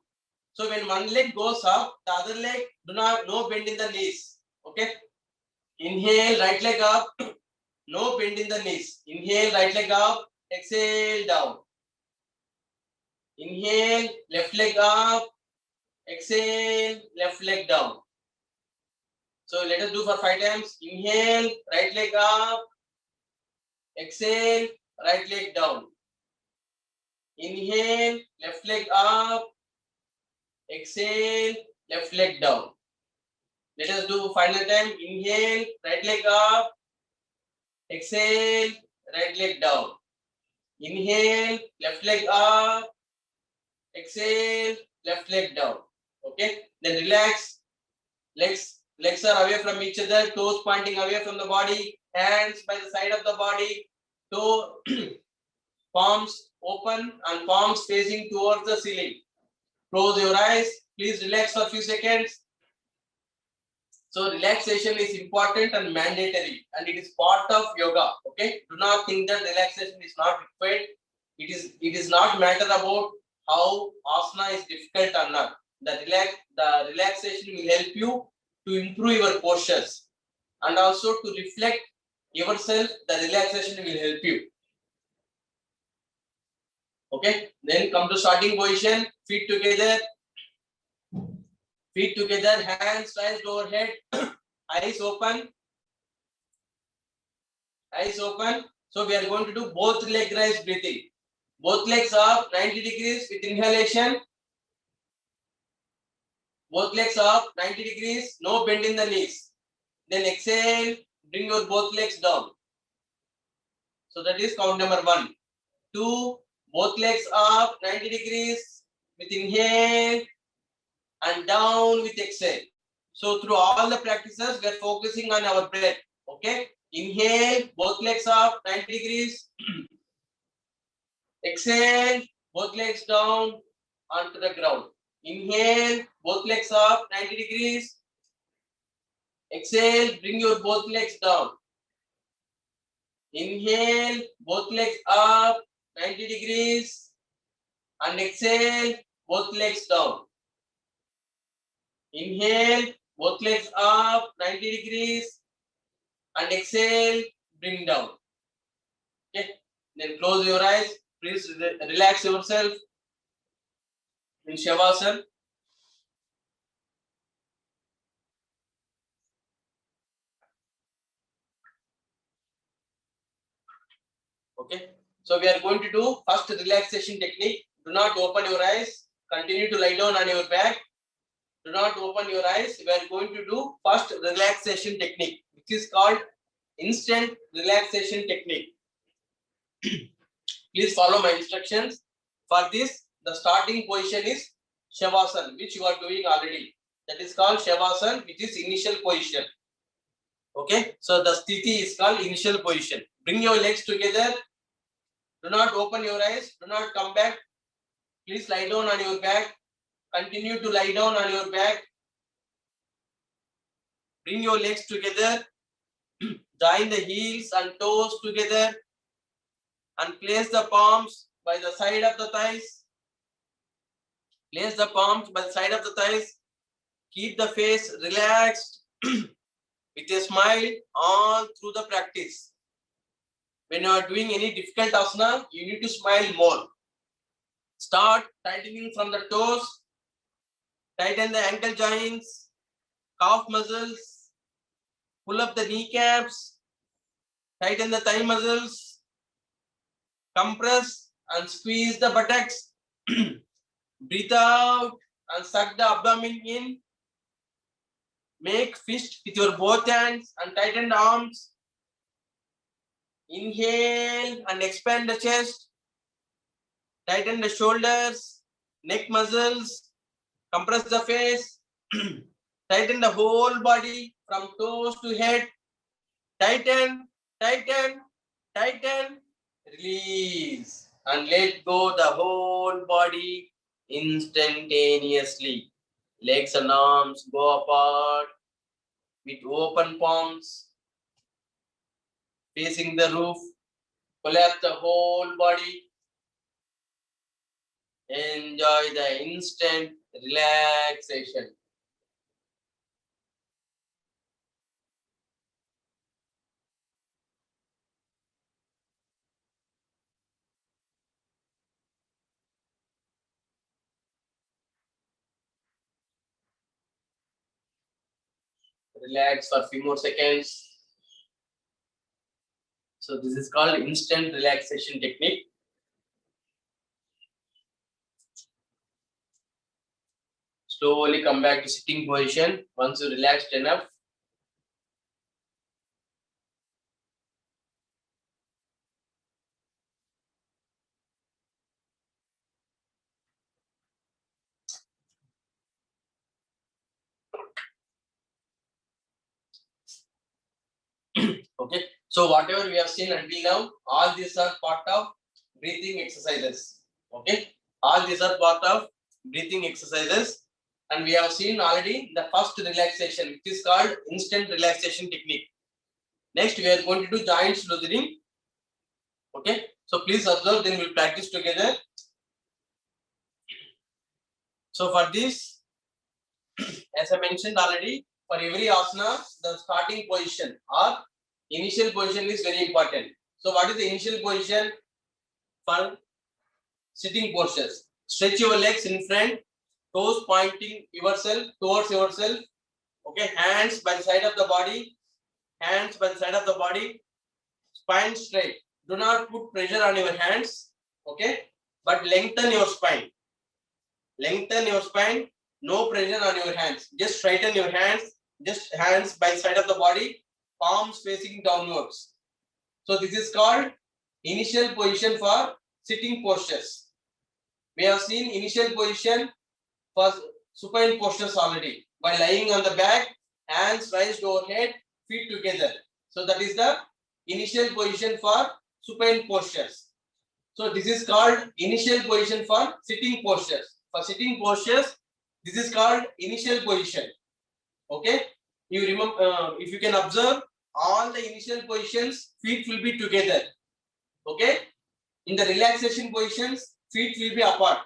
So when one leg goes up, the other leg no bend in the knees. Okay? Inhale, right leg up. No bend in the knees. Inhale, right leg up. Exhale, down. Inhale, left leg up. Exhale, left leg down. So let us do for 5 times. Inhale, right leg up. Exhale, right leg down. Inhale, left leg up. Exhale, left leg down. Let us do final time. Inhale, right leg up. Exhale, right leg down. Inhale, left leg up. Exhale, left leg down. Okay. Then relax. Legs are away from each other. Toes pointing away from the body. Hands by the side of the body. Toe palms open and palms facing towards the ceiling. Close your eyes. Please relax for a few seconds. So relaxation is important and mandatory, and it is part of yoga. Okay. Do not think that relaxation is not required. It is not matter about how asana is difficult or not. The relaxation will help you to improve your postures, and also to reflect yourself. The relaxation will help you. Okay. Then come to starting position. Feet together. Feet together. Hands raised overhead. Eyes open. Eyes open. So we are going to do both leg raise breathing. Both legs up 90 degrees with inhalation. Both legs up 90 degrees. No bend in the knees. Then exhale. Bring your both legs down. So that is count number 1. 2. Both legs up 90 degrees with inhale and down with exhale. So through all the practices, we are focusing on our breath. Okay. Inhale. Both legs up 90 degrees. Exhale, both legs down onto the ground. Inhale, both legs up 90 degrees. Exhale, bring your both legs down. Inhale, both legs up 90 degrees. And exhale, both legs down. Inhale, both legs up 90 degrees. And exhale, bring down. Okay. Then close your eyes. Please relax yourself in Shavasana. Okay. So we are going to do first relaxation technique. Do not open your eyes. Continue to lie down on your back. Do not open your eyes. We are going to do first relaxation technique, which is called instant relaxation technique. Please follow my instructions. For this, the starting position is Shavasana, which you are doing already. That is called Shavasana, which is initial position. Okay. So the sthiti is called initial position. Bring your legs together. Do not open your eyes. Do not come back. Please lie down on your back. Continue to lie down on your back. Bring your legs together. Join the heels and toes together. And place the palms by the side of the thighs. Place the palms by the side of the thighs. Keep the face relaxed with a smile all through the practice. When you are doing any difficult asana, you need to smile more. Start tightening from the toes. Tighten the ankle joints, calf muscles. Pull up the kneecaps. Tighten the thigh muscles. Compress and squeeze the buttocks. Breathe out and suck the abdomen in. Make fist with your both hands and tighten the arms. Inhale and expand the chest. Tighten the shoulders, neck muscles. Compress the face. Tighten the whole body from toes to head. Tighten, tighten, tighten. Release and let go the whole body instantaneously. Legs and arms go apart with open palms facing the roof. Collapse the whole body. Enjoy the instant relaxation. Relax for a few more seconds. So this is called instant relaxation technique. Slowly come back to sitting position once you relaxed enough. Okay, so whatever we have seen until now, all these are part of breathing exercises. Okay, all these are part of breathing exercises, and we have seen already the first relaxation, which is called instant relaxation technique. Next, we are going to do joints loosening. Okay, so please observe, then we'll practice together. So for this, as I mentioned already, for every asana, the starting position or initial position is very important. So what is the initial position for sitting postures? Stretch your legs in front, toes pointing yourself towards yourself. Okay, hands by the side of the body, hands by the side of the body, spine straight. Do not put pressure on your hands. Okay, but lengthen your spine. Lengthen your spine. No pressure on your hands. Just straighten your hands. Just hands by the side of the body, palms facing downwards. So this is called initial position for sitting postures. We have seen initial position for supine postures already by lying on the back, hands raised overhead, feet together. So that is the initial position for supine postures. So this is called initial position for sitting postures. For sitting postures, this is called initial position. Okay, you remember, if you can observe, all the initial positions, feet will be together. Okay, in the relaxation positions, feet will be apart,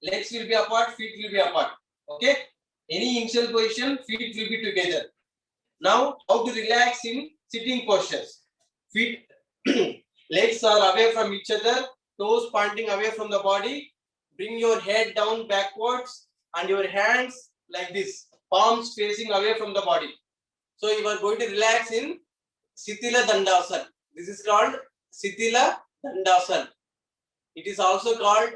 legs will be apart, feet will be apart. Okay, any initial position, feet will be together. Now, how to relax in sitting postures? Feet, legs are away from each other, toes pointing away from the body. Bring your head down backwards and your hands like this, palms facing away from the body. So you are going to relax in Sithila Dandasana. This is called Sithila Dandasana. It is also called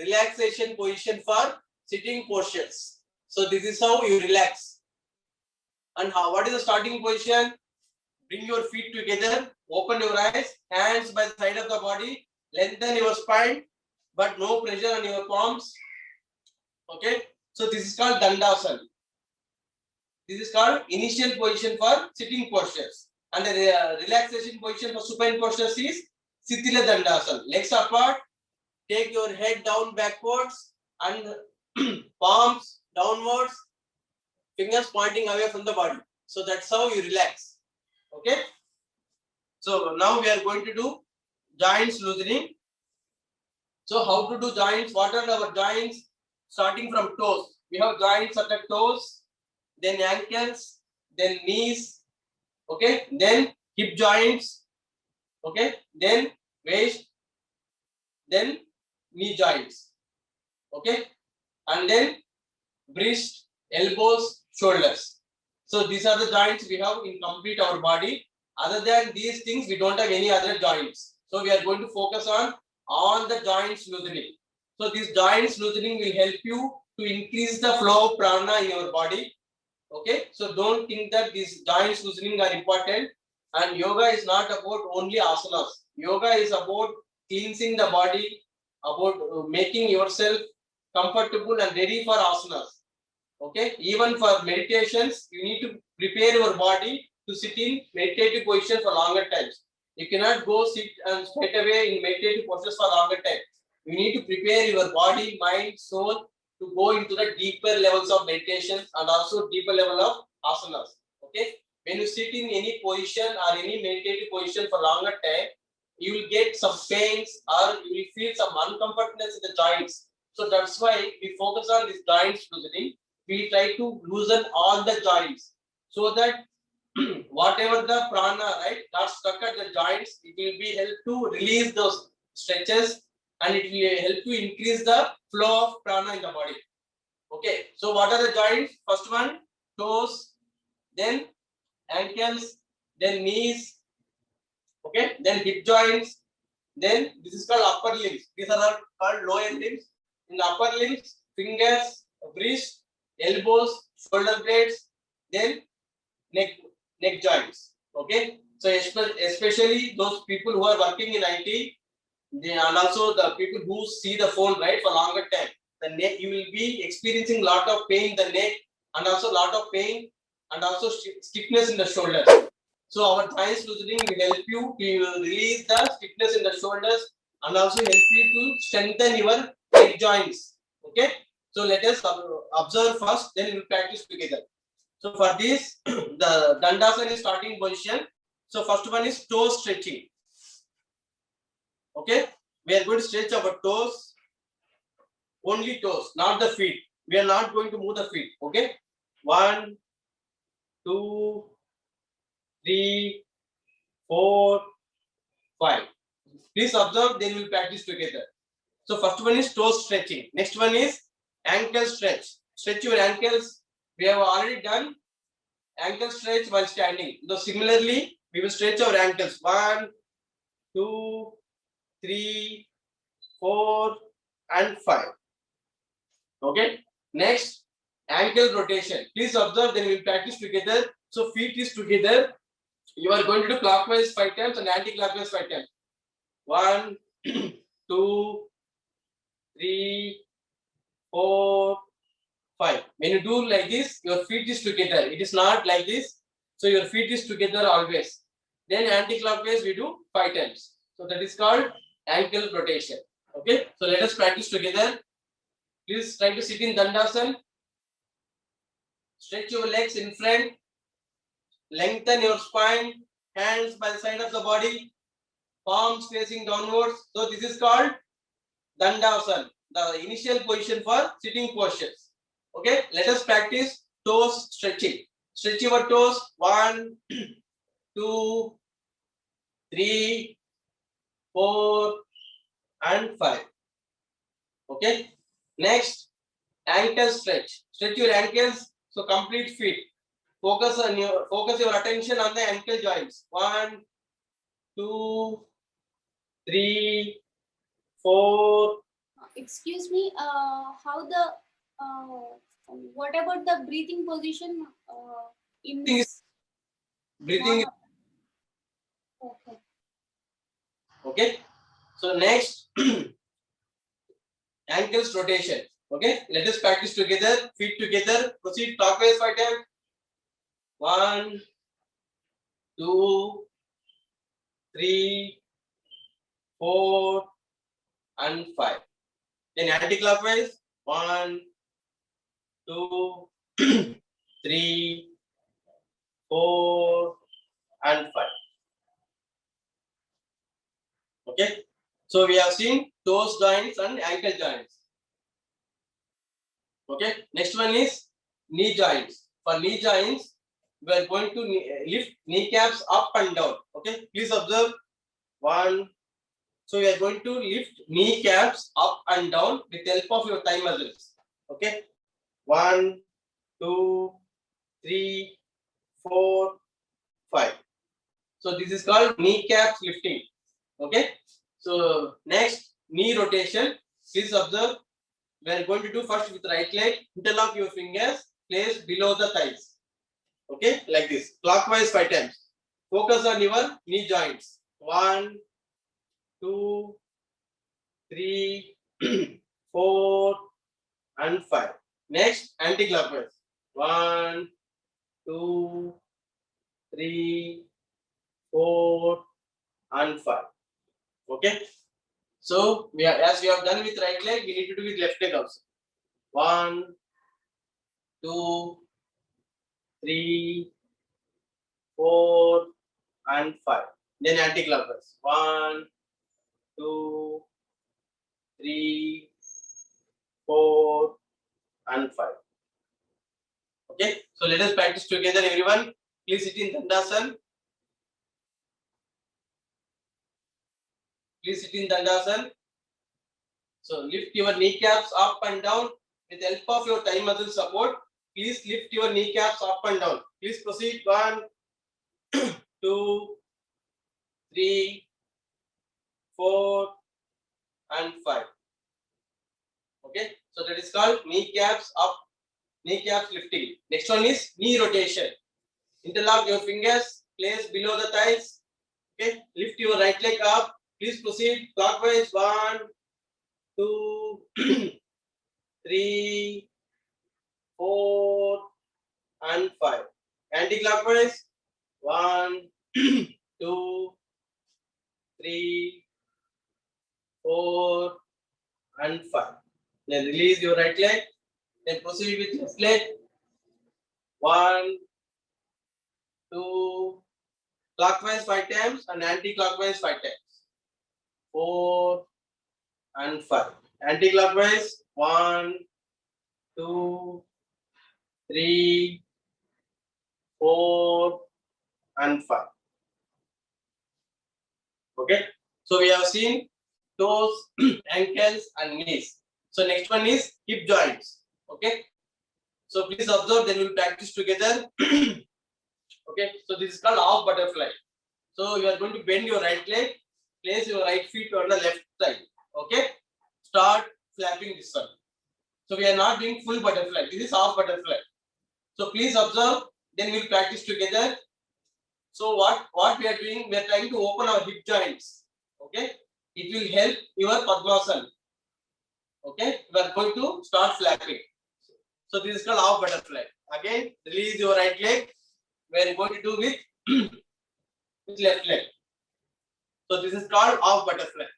relaxation position for sitting postures. So this is how you relax. And what is the starting position? Bring your feet together, open your eyes, hands by the side of the body, lengthen your spine, but no pressure on your palms. Okay, so this is called Dandasana. This is called initial position for sitting postures. And the relaxation position for supine postures is Sithila Dandasana. Legs apart, take your head down backwards and palms downwards, fingers pointing away from the body. So that's how you relax. Okay. So now we are going to do joints loosening. So how to do joints? What are our joints? Starting from toes. We have joints at the toes, then ankles, then knees. Okay. Then hip joints. Okay. Then waist. Then knee joints. Okay. And then wrist, elbows, shoulders. So these are the joints we have in complete our body. Other than these things, we don't have any other joints. So we are going to focus on the joints loosening. So these joints loosening will help you to increase the flow of prana in your body. Okay. So don't think that these joints loosening are important. And yoga is not about only asanas. Yoga is about cleansing the body, about making yourself comfortable and ready for asanas. Okay, even for meditations, you need to prepare your body to sit in meditative position for longer times. You cannot go sit and straight away in meditative postures for longer time. You need to prepare your body, mind, soul to go into the deeper levels of meditation and also deeper level of asanas. Okay, when you sit in any position or any meditative position for longer time, you will get some pains or you will feel some uncomfortness in the joints. So that's why we focus on these joints loosening. We try to loosen all the joints so that whatever the prana, right, that's stuck at the joints, it will be help to release those stretches and it will help to increase the flow of prana in the body. Okay, so what are the joints? First one, toes, then ankles, then knees, okay, then hip joints, then this is called upper limbs. These are called lower limbs. In the upper limbs, fingers, wrist, elbows, shoulder blades, then neck joints. Okay, so especially those people who are working in IT, and also the people who see the phone right for longer time, the neck, you will be experiencing lot of pain in the neck and also lot of pain and also stiffness in the shoulders. So our joints loosening will help you to release the stiffness in the shoulders and also help you to strengthen your leg joints. Okay. So let us observe first, then we will practice together. So for this, the Dandasana is starting position. So first one is toe stretching. Okay. We are going to stretch our toes, only toes, not the feet. We are not going to move the feet. Okay. 1, 2, 3, 4, 5. Please observe, then we will practice together. So first one is toe stretching. Next one is ankle stretch. Stretch your ankles. We have already done ankle stretch while standing. So similarly, we will stretch our ankles. 1, 2, 3, 4, and 5. Okay. Next, ankle rotation. Please observe, then we will practice together. So feet is together. You are going to do clockwise 5 times and anti-clockwise 5 times. 1, 2, 3, 4, 5. When you do like this, your feet is together. It is not like this. So your feet is together always. Then anti-clockwise we do 5 times. So that is called ankle rotation. Okay. So let us practice together. Please try to sit in Dandasana. Stretch your legs in front. Lengthen your spine. Hands by the side of the body. Palms facing downwards. So this is called Dandasana, the initial position for sitting postures. Okay, let us practice toes stretching. Stretch your toes. 1, 2, 3, 4, and 5. Okay. Next, ankle stretch. Stretch your ankles. So complete feet. Focus your attention on the ankle joints. 1, 2, 3, 4. Excuse me, what about the breathing position in Breathing this? Breathing. Okay. Okay. So next, ankles rotation. Okay. Let us practice together. Feet together. Proceed clockwise 5 times. 1, 2, 3, 4, and 5. Then anti-clockwise. 1, 2, 3, 4, and 5. Okay. So we have seen toes joints and ankle joints. Okay. Next one is knee joints. For knee joints, we are going to lift kneecaps up and down. Okay. Please observe. 1. So we are going to lift kneecaps up and down with the help of your thigh muscles. Okay. 1, 2, 3, 4, 5. So this is called kneecaps lifting. Okay. So next, knee rotation. Please observe. We are going to do first with right leg. Interlock your fingers. Place below the thighs. Okay, like this. Clockwise 5 times. Focus on your knee joints. 1, 2, 3, 4, and 5. Next, anti-clockwise. 1, 2, 3, 4, and 5. Okay. So as we have done with right leg, we need to do with left leg also. 1, 2, 3, 4, and 5. Then anti-clockwise. 1, 2, 3, 4, and 5. Okay. So let us practice together, everyone. Please sit in Dandasana. Please sit in Dandasana. So lift your kneecaps up and down with the help of your thigh muscle support. Please lift your kneecaps up and down. Please proceed. 1, 2, 3, 4, and 5. Okay. So that is called kneecaps up, kneecaps lifting. Next one is knee rotation. Interlock your fingers. Place below the thighs. Okay. Lift your right leg up. Please proceed clockwise. 1, 2, 3, 4, and 5. Anti-clockwise. 1, 2, 3, 4, and 5. Then release your right leg. Then proceed with left leg. 1, 2, clockwise 5 times and anti-clockwise 5 times. 4 and 5. Anti-clockwise 1, 2, 3, 4, and 5. Okay. So we have seen toes, ankles, and knees. So next one is hip joints. Okay. So please observe. Then we'll practice together. Okay. So this is called half butterfly. So you are going to bend your right leg, place your right feet on the left side. Okay. Start flapping this one. So we are not doing full butterfly. This is half butterfly. So please observe. Then we'll practice together. So what we are doing? We are trying to open our hip joints. Okay. It will help your Padmasana. Okay. We are going to start flapping. So this is called half butterfly. Again, release your right leg. We are going to do with, with left leg. So this is called half butterfly.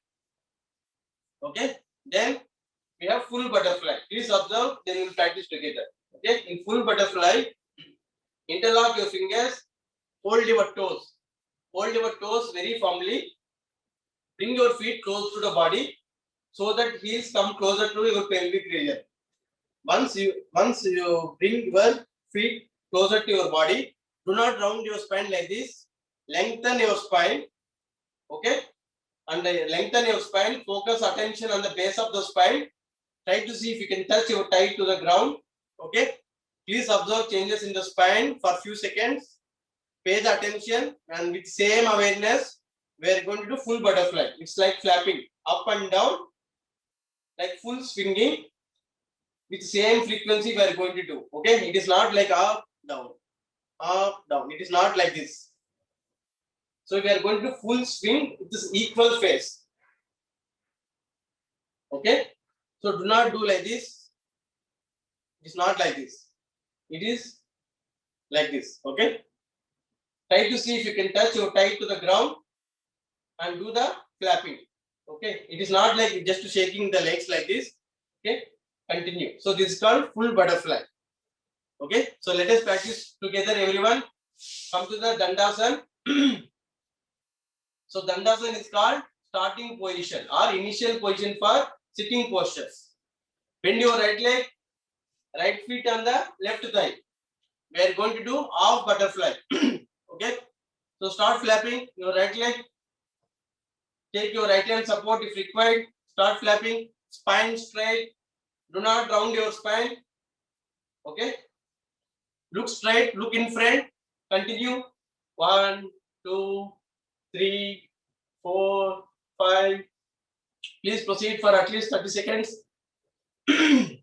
Okay. Then we have full butterfly. Please observe. Then we will practice together. Okay. In full butterfly, interlock your fingers. Hold your toes. Hold your toes very firmly. Bring your feet close to the body so that heels come closer to your pelvic region. Once you bring your feet closer to your body, do not round your spine like this. Lengthen your spine. Okay. And lengthen your spine. Focus attention on the base of the spine. Try to see if you can touch your thigh to the ground. Okay. Please observe changes in the spine for a few seconds. Pay the attention and with same awareness, we are going to do full butterfly. It's like flapping up and down, like full swinging. With same frequency, we are going to do. Okay, it is not like up, down, up, down. It is not like this. So we are going to do full swing with this equal phase. Okay, so do not do like this. It is not like this. It is like this. Okay. Try to see if you can touch your thigh to the ground and do the flapping. Okay. It is not like just shaking the legs like this. Okay. Continue. So this is called full butterfly. Okay. So let us practice together, everyone. Come to the Dandasana. So Dandasana is called starting position or initial position for sitting postures. Bend your right leg, right feet on the left thigh. We are going to do half butterfly. Okay. So start flapping your right leg. Take your right hand support if required. Start flapping. Spine straight. Do not round your spine. Okay. Look straight. Look in front. Continue. 1, 2, 3, 4, 5. Please proceed for at least 30 seconds. Please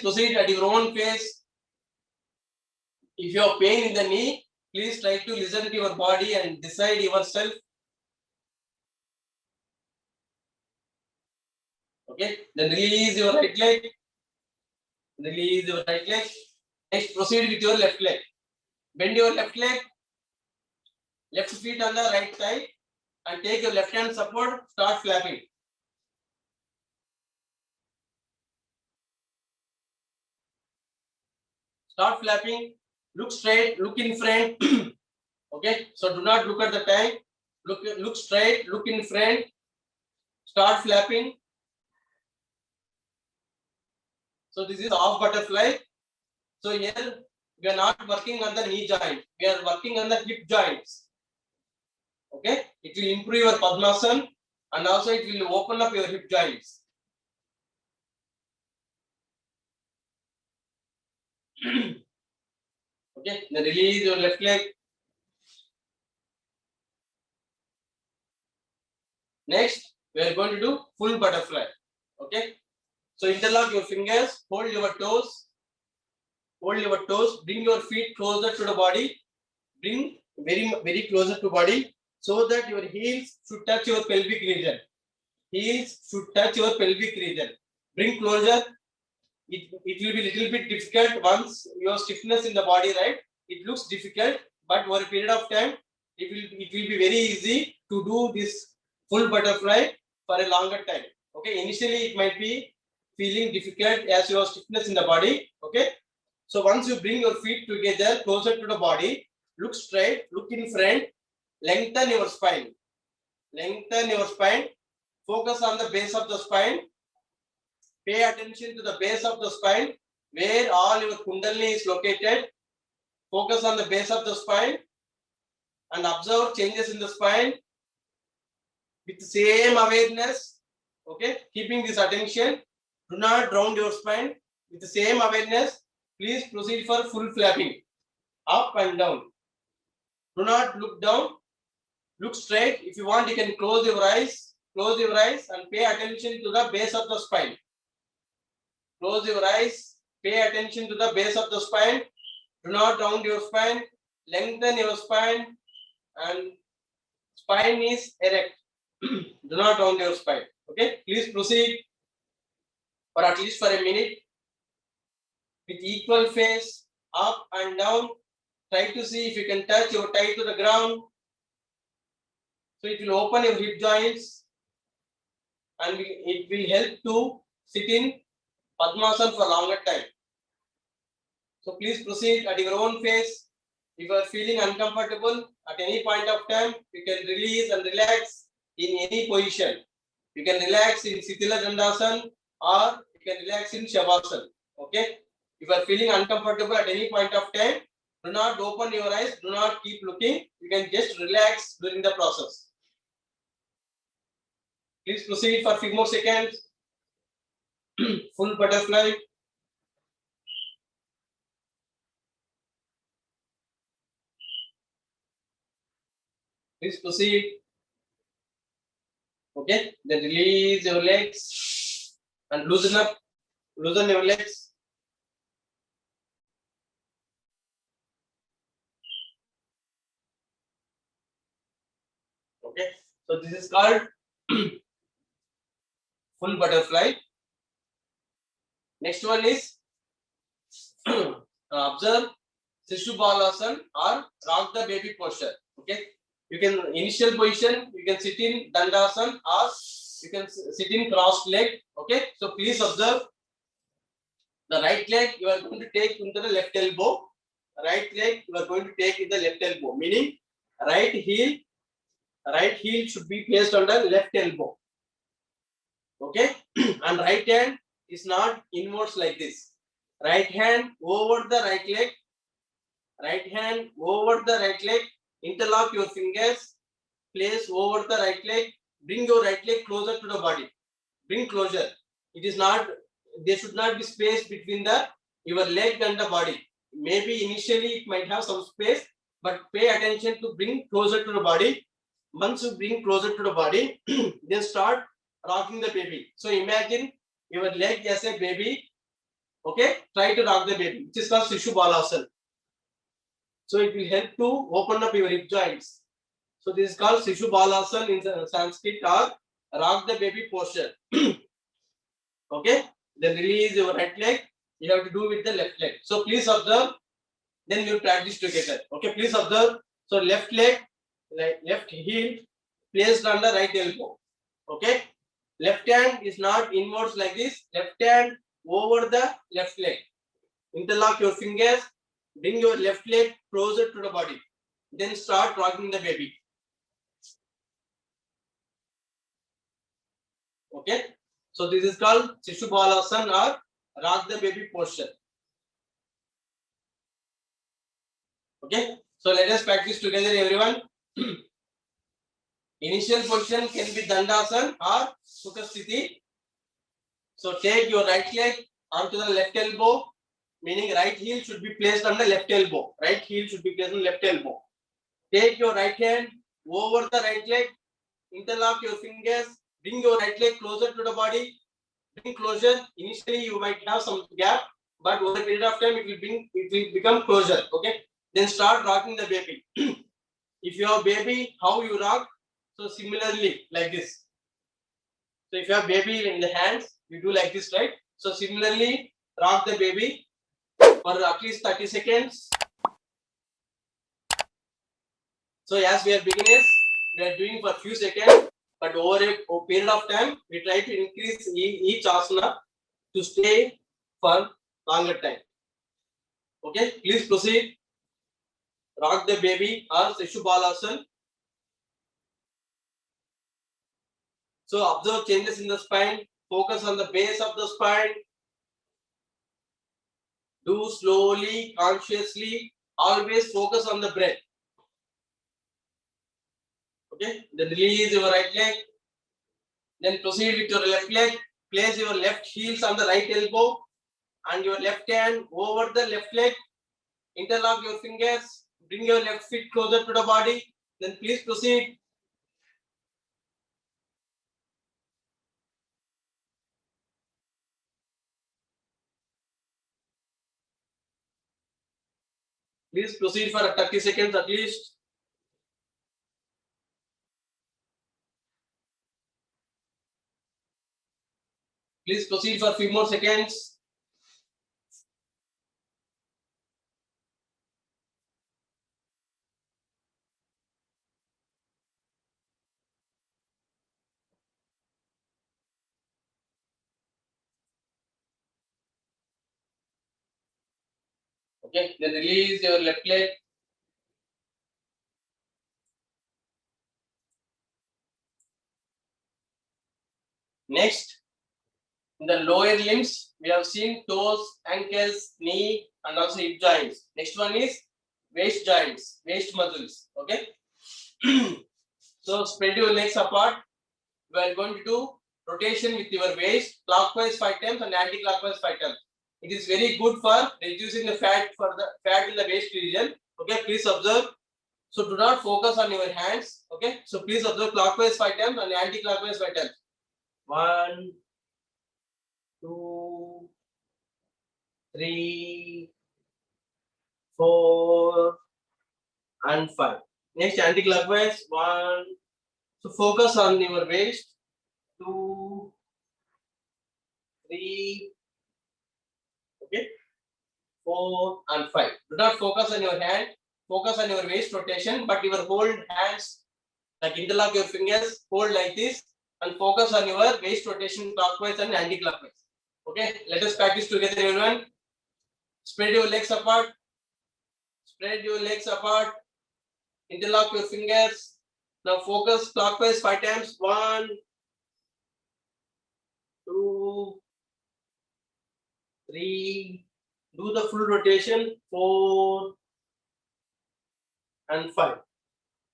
proceed at your own pace. If you have pain in the knee, please try to listen to your body and decide yourself. Okay, then release your right leg. Release your right leg. Next, proceed with your left leg. Bend your left leg. Left feet on the right side and take your left hand support. Start flapping. Start flapping. Look straight. Look in front. Okay, so do not look at the time. Look straight. Look in front. Start flapping. So this is half butterfly. So here we are not working on the knee joint. We are working on the hip joints. Okay, it will improve your Padmasana and also it will open up your hip joints. Okay, then release your left leg. Next, we are going to do full butterfly. Okay, so interlock your fingers, hold your toes, bring your feet closer to the body, bring very closer to body so that your heels should touch your pelvic region. Heels should touch your pelvic region. Bring closer. It will be a little bit difficult once your stiffness in the body, right? It looks difficult, but over a period of time, it will be very easy to do this full butterfly for a longer time. Okay, initially it might be feeling difficult as you have stiffness in the body. Okay, so once you bring your feet together closer to the body, look straight, look in front, lengthen your spine. Lengthen your spine. Focus on the base of the spine. Pay attention to the base of the spine where all your kundalini is located. Focus on the base of the spine and observe changes in the spine with the same awareness. Okay, keeping this attention. Do not round your spine. With the same awareness, please proceed for full flapping. Up and down. Do not look down. Look straight. If you want, you can close your eyes. Close your eyes and pay attention to the base of the spine. Close your eyes. Pay attention to the base of the spine. Do not round your spine. Lengthen your spine and spine is erect. Do not round your spine. Okay, please proceed for at least for a minute with equal face, up and down. Try to see if you can touch your thigh to the ground. So it will open your hip joints and it will help to sit in Padmasana for longer time. So please proceed at your own pace. If you are feeling uncomfortable at any point of time, you can release and relax in any position. You can relax in Sithila Dandasana or you can relax in Shavasana. Okay. If you are feeling uncomfortable at any point of time, do not open your eyes. Do not keep looking. You can just relax during the process. Please proceed for a few more seconds. Full butterfly. Please proceed. Okay, then release your legs and loosen up. Loosen your legs. Okay, so this is called full butterfly. Next one is observe Sishubalasana or rock the baby posture. Okay, you can initial position you can sit in Dandasana or you can sit in crossed leg. Okay, so please observe the right leg you are going to take into the left elbow. Right leg you are going to take in the left elbow, meaning right heel should be placed on the left elbow. Okay, and right hand is not inwards like this. Right hand over the right leg. Right hand over the right leg. Interlock your fingers. Place over the right leg. Bring your right leg closer to the body. Bring closer. It is not. There should not be space between your leg and the body. Maybe initially it might have some space, but pay attention to bring closer to the body. Once you bring closer to the body, then start rocking the baby. So imagine your leg as a baby. Okay, try to rock the baby, which is called Sishubalasana. So it will help to open up your hip joints. So this is called Sishubalasana in Sanskrit or rock the baby posture. Okay, then release your right leg. You have to do with the left leg. So please observe. Then we will practice together. Okay, please observe. So left leg, left heel placed on the right elbow. Okay, left hand is not inwards like this. Left hand over the left leg. Interlock your fingers. Bring your left leg closer to the body. Then start rocking the baby. Okay, so this is called Sishubalasana or rock the baby posture. Okay, so let us practice together, everyone. Initial position can be Dandasana or Sukhasthiti. So take your right leg onto the left elbow, meaning right heel should be placed on the left elbow. Right heel should be placed on the left elbow. Take your right hand over the right leg, interlock your fingers, bring your right leg closer to the body. Bring closer. Initially, you might have some gap, but over a period of time, it will become closer. Okay. Then start rocking the baby. If you have baby, how you rock? So similarly, like this. So if you have baby in the hands, you do like this, right? So similarly, rock the baby for at least 30 seconds. So as we are beginners, we are doing for few seconds, but over a period of time, we try to increase each asana to stay for longer time. Okay, please proceed. Rock the baby or Seshubalasana. So observe changes in the spine. Focus on the base of the spine. Do slowly, consciously. Always focus on the breath. Okay. Then release your right leg. Then proceed with your left leg. Place your left heels on the right elbow and your left hand over the left leg. Interlock your fingers. Bring your left feet closer to the body. Then please proceed. Please proceed for 30 seconds at least. Please proceed for a few more seconds. Okay, then release your left leg. Next, in the lower limbs, we have seen toes, ankles, knee, and also hip joints. Next one is waist joints, waist muscles. Okay. So spread your legs apart. We are going to do rotation with your waist, clockwise 5 times and anti-clockwise 5 times. It is very good for reducing the fat in the waist region. Okay, please observe. So do not focus on your hands. Okay, so please observe clockwise 5 times and anti-clockwise 5 times. 1, 2, 3, 4, and 5. Next, anti-clockwise 1. So focus on your waist. 2, 3. Okay. 4 and 5. Do not focus on your hand. Focus on your waist rotation, but you will hold hands like interlock your fingers. Hold like this and focus on your waist rotation clockwise and anti-clockwise. Okay. Let us practice together, everyone. Spread your legs apart. Spread your legs apart. Interlock your fingers. Now focus clockwise 5 times. 1, 2, 3. Do the full rotation. 4 and 5.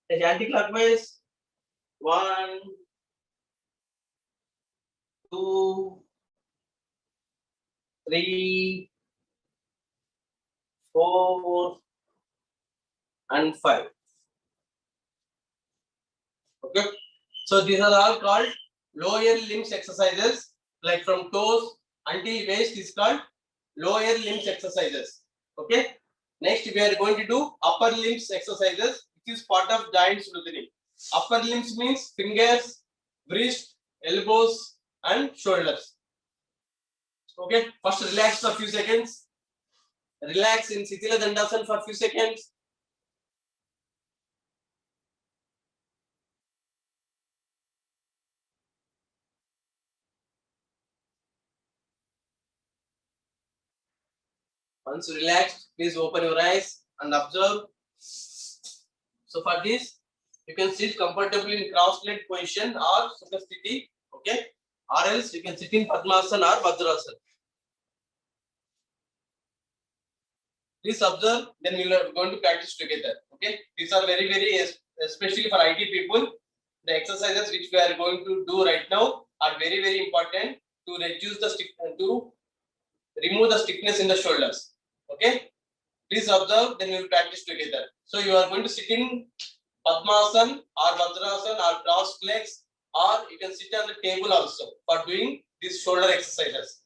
Anti-clockwise. 1, 2, 3, 4, and 5. Okay. So these are all called lower limbs exercises. Like from toes until waist is called lower limbs exercises. Okay. Next we are going to do upper limbs exercises, which is part of giant loosening. Upper limbs means fingers, wrist, elbows, and shoulders. Okay. First relax for a few seconds. Relax in Shitila Dandasana for a few seconds. Once relaxed, please open your eyes and observe. So for this, you can sit comfortably in cross-legged position or Sukhasthiti, okay? Or else you can sit in Padmasana or Vajrasana. Please observe, then we are going to practice together, okay? These are very, especially for IT people, the exercises which we are going to do right now are very, very important to reduce the to remove the stiffness in the shoulders, okay? Please observe, then we will practice together. So you are going to sit in Padmasana or Vajrasana or crossed legs, or you can sit on the table also for doing these shoulder exercises.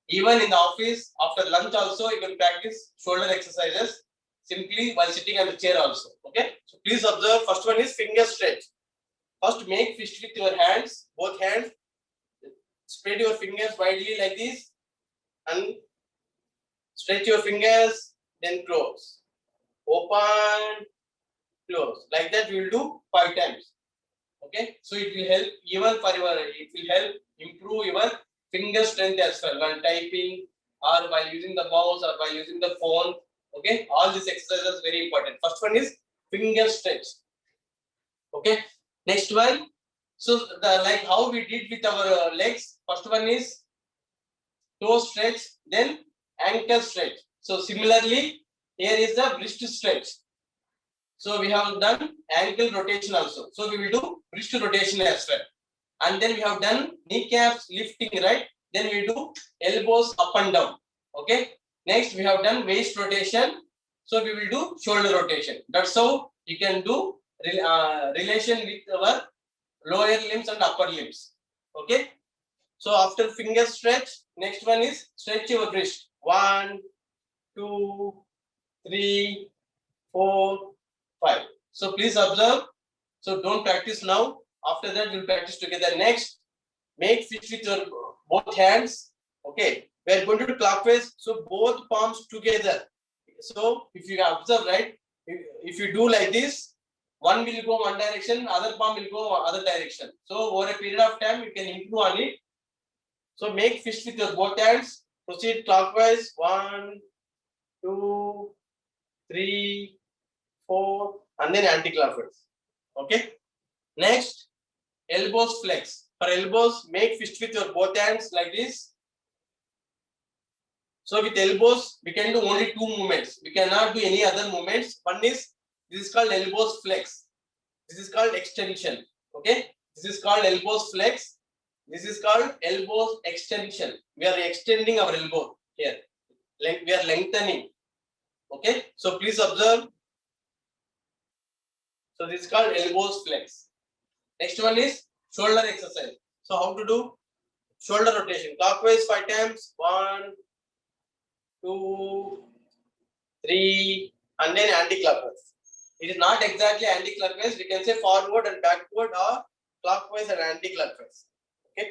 Even in the office, after lunch also, you can practice shoulder exercises simply while sitting on the chair also. Okay. So please observe. First one is finger stretch. First, make fist with your hands, both hands. Spread your fingers widely like this, and stretch your fingers. Then close. Open. close. Like that, we will do 5 times. Okay, so it will help even for your, it will help improve your finger strength as well while typing or while using the mouse or while using the phone. Okay, all these exercises are very important. First one is finger stretch. Okay, next one. So the like how we did with our legs. First one is toe stretch, then ankle stretch. So similarly, here is the wrist stretch. So we have done ankle rotation also. So we will do wrist rotation as well. And then we have done kneecaps lifting, right? Then we do elbows up and down. Okay. Next we have done waist rotation. So we will do shoulder rotation. That's how you can do relation with our lower limbs and upper limbs. Okay. So after finger stretch, next one is stretch your wrist. 1, 2, 3, 4, 5. So please observe. So don't practice now. After that, we'll practice together. Next, make fist with your both hands. Okay, we are going to do clockwise. So both palms together. So if you observe, right, if you do like this, one will go one direction, other palm will go other direction. So over a period of time, you can improve on it. So make fist with your both hands. Proceed clockwise. 1, 2, 3, 4, and then anti-clockwise. Okay. Next, elbows flex. For elbows, make fist with your both hands like this. So with elbows, we can do only 2 movements. We cannot do any other movements. One is, this is called elbows flex. This is called extension. Okay. This is called elbows flex. This is called elbows extension. We are extending our elbow here. We are lengthening. Okay. So please observe. So this is called elbows flex. Next one is shoulder exercise. So how to do shoulder rotation? Clockwise 5 times. 1, 2, 3, and then anti-clockwise. It is not exactly anti-clockwise. We can say forward and backward, or clockwise and anti-clockwise. Okay.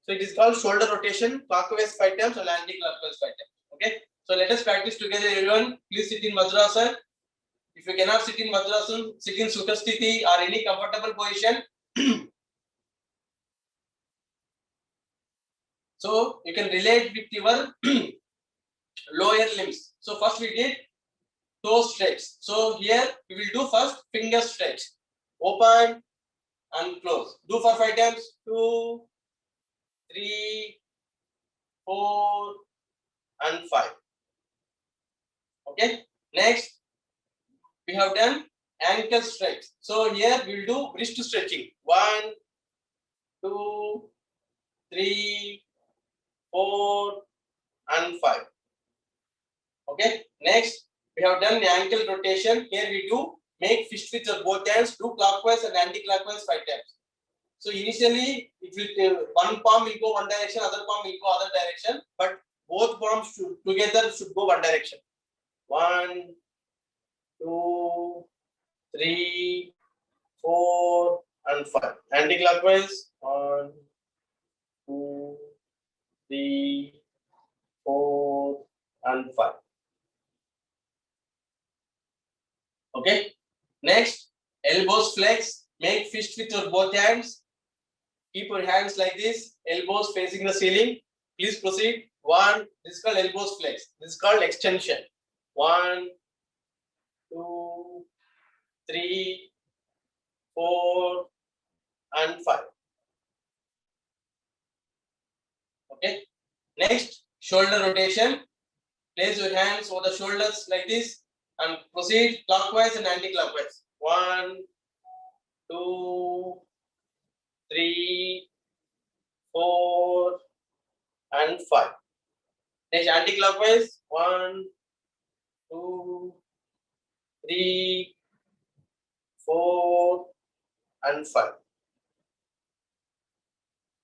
So it is called shoulder rotation. Clockwise 5 times and anti-clockwise 5 times. Okay. So let us practice together, everyone. Please sit in Vajrasana. If you cannot sit in Vajrasana, sit in Sukhasthiti or any comfortable position. So you can relate with your lower limbs. So first we did toe stretch. So here we will do first finger stretch. Open and close. Do for 5 times. 2, 3, 4, and 5. Okay. Next, we have done ankle stretch. So here we will do wrist stretching. 1, 2, 3, 4, and 5. Okay. Next, we have done the ankle rotation. Here we do make fist with your both hands. Do clockwise and anti-clockwise 5 times. So initially, it will one palm will go one direction, other palm will go other direction, but both palms together should go one direction. 1, 2, 3, 4, and 5. Anti-clockwise. 1, 2, 3, 4, and 5. Okay. Next, elbows flex. Make fist with your both hands. Keep your hands like this. Elbows facing the ceiling. Please proceed. 1. This is called elbows flex. This is called extension. 1, 2, 3, 4, and 5. Okay. Next, shoulder rotation. Place your hands over the shoulders like this and proceed clockwise and anti-clockwise. 1, 2, 3, 4, and 5. Next, anti-clockwise. 1, 2, 3, 4, and 5.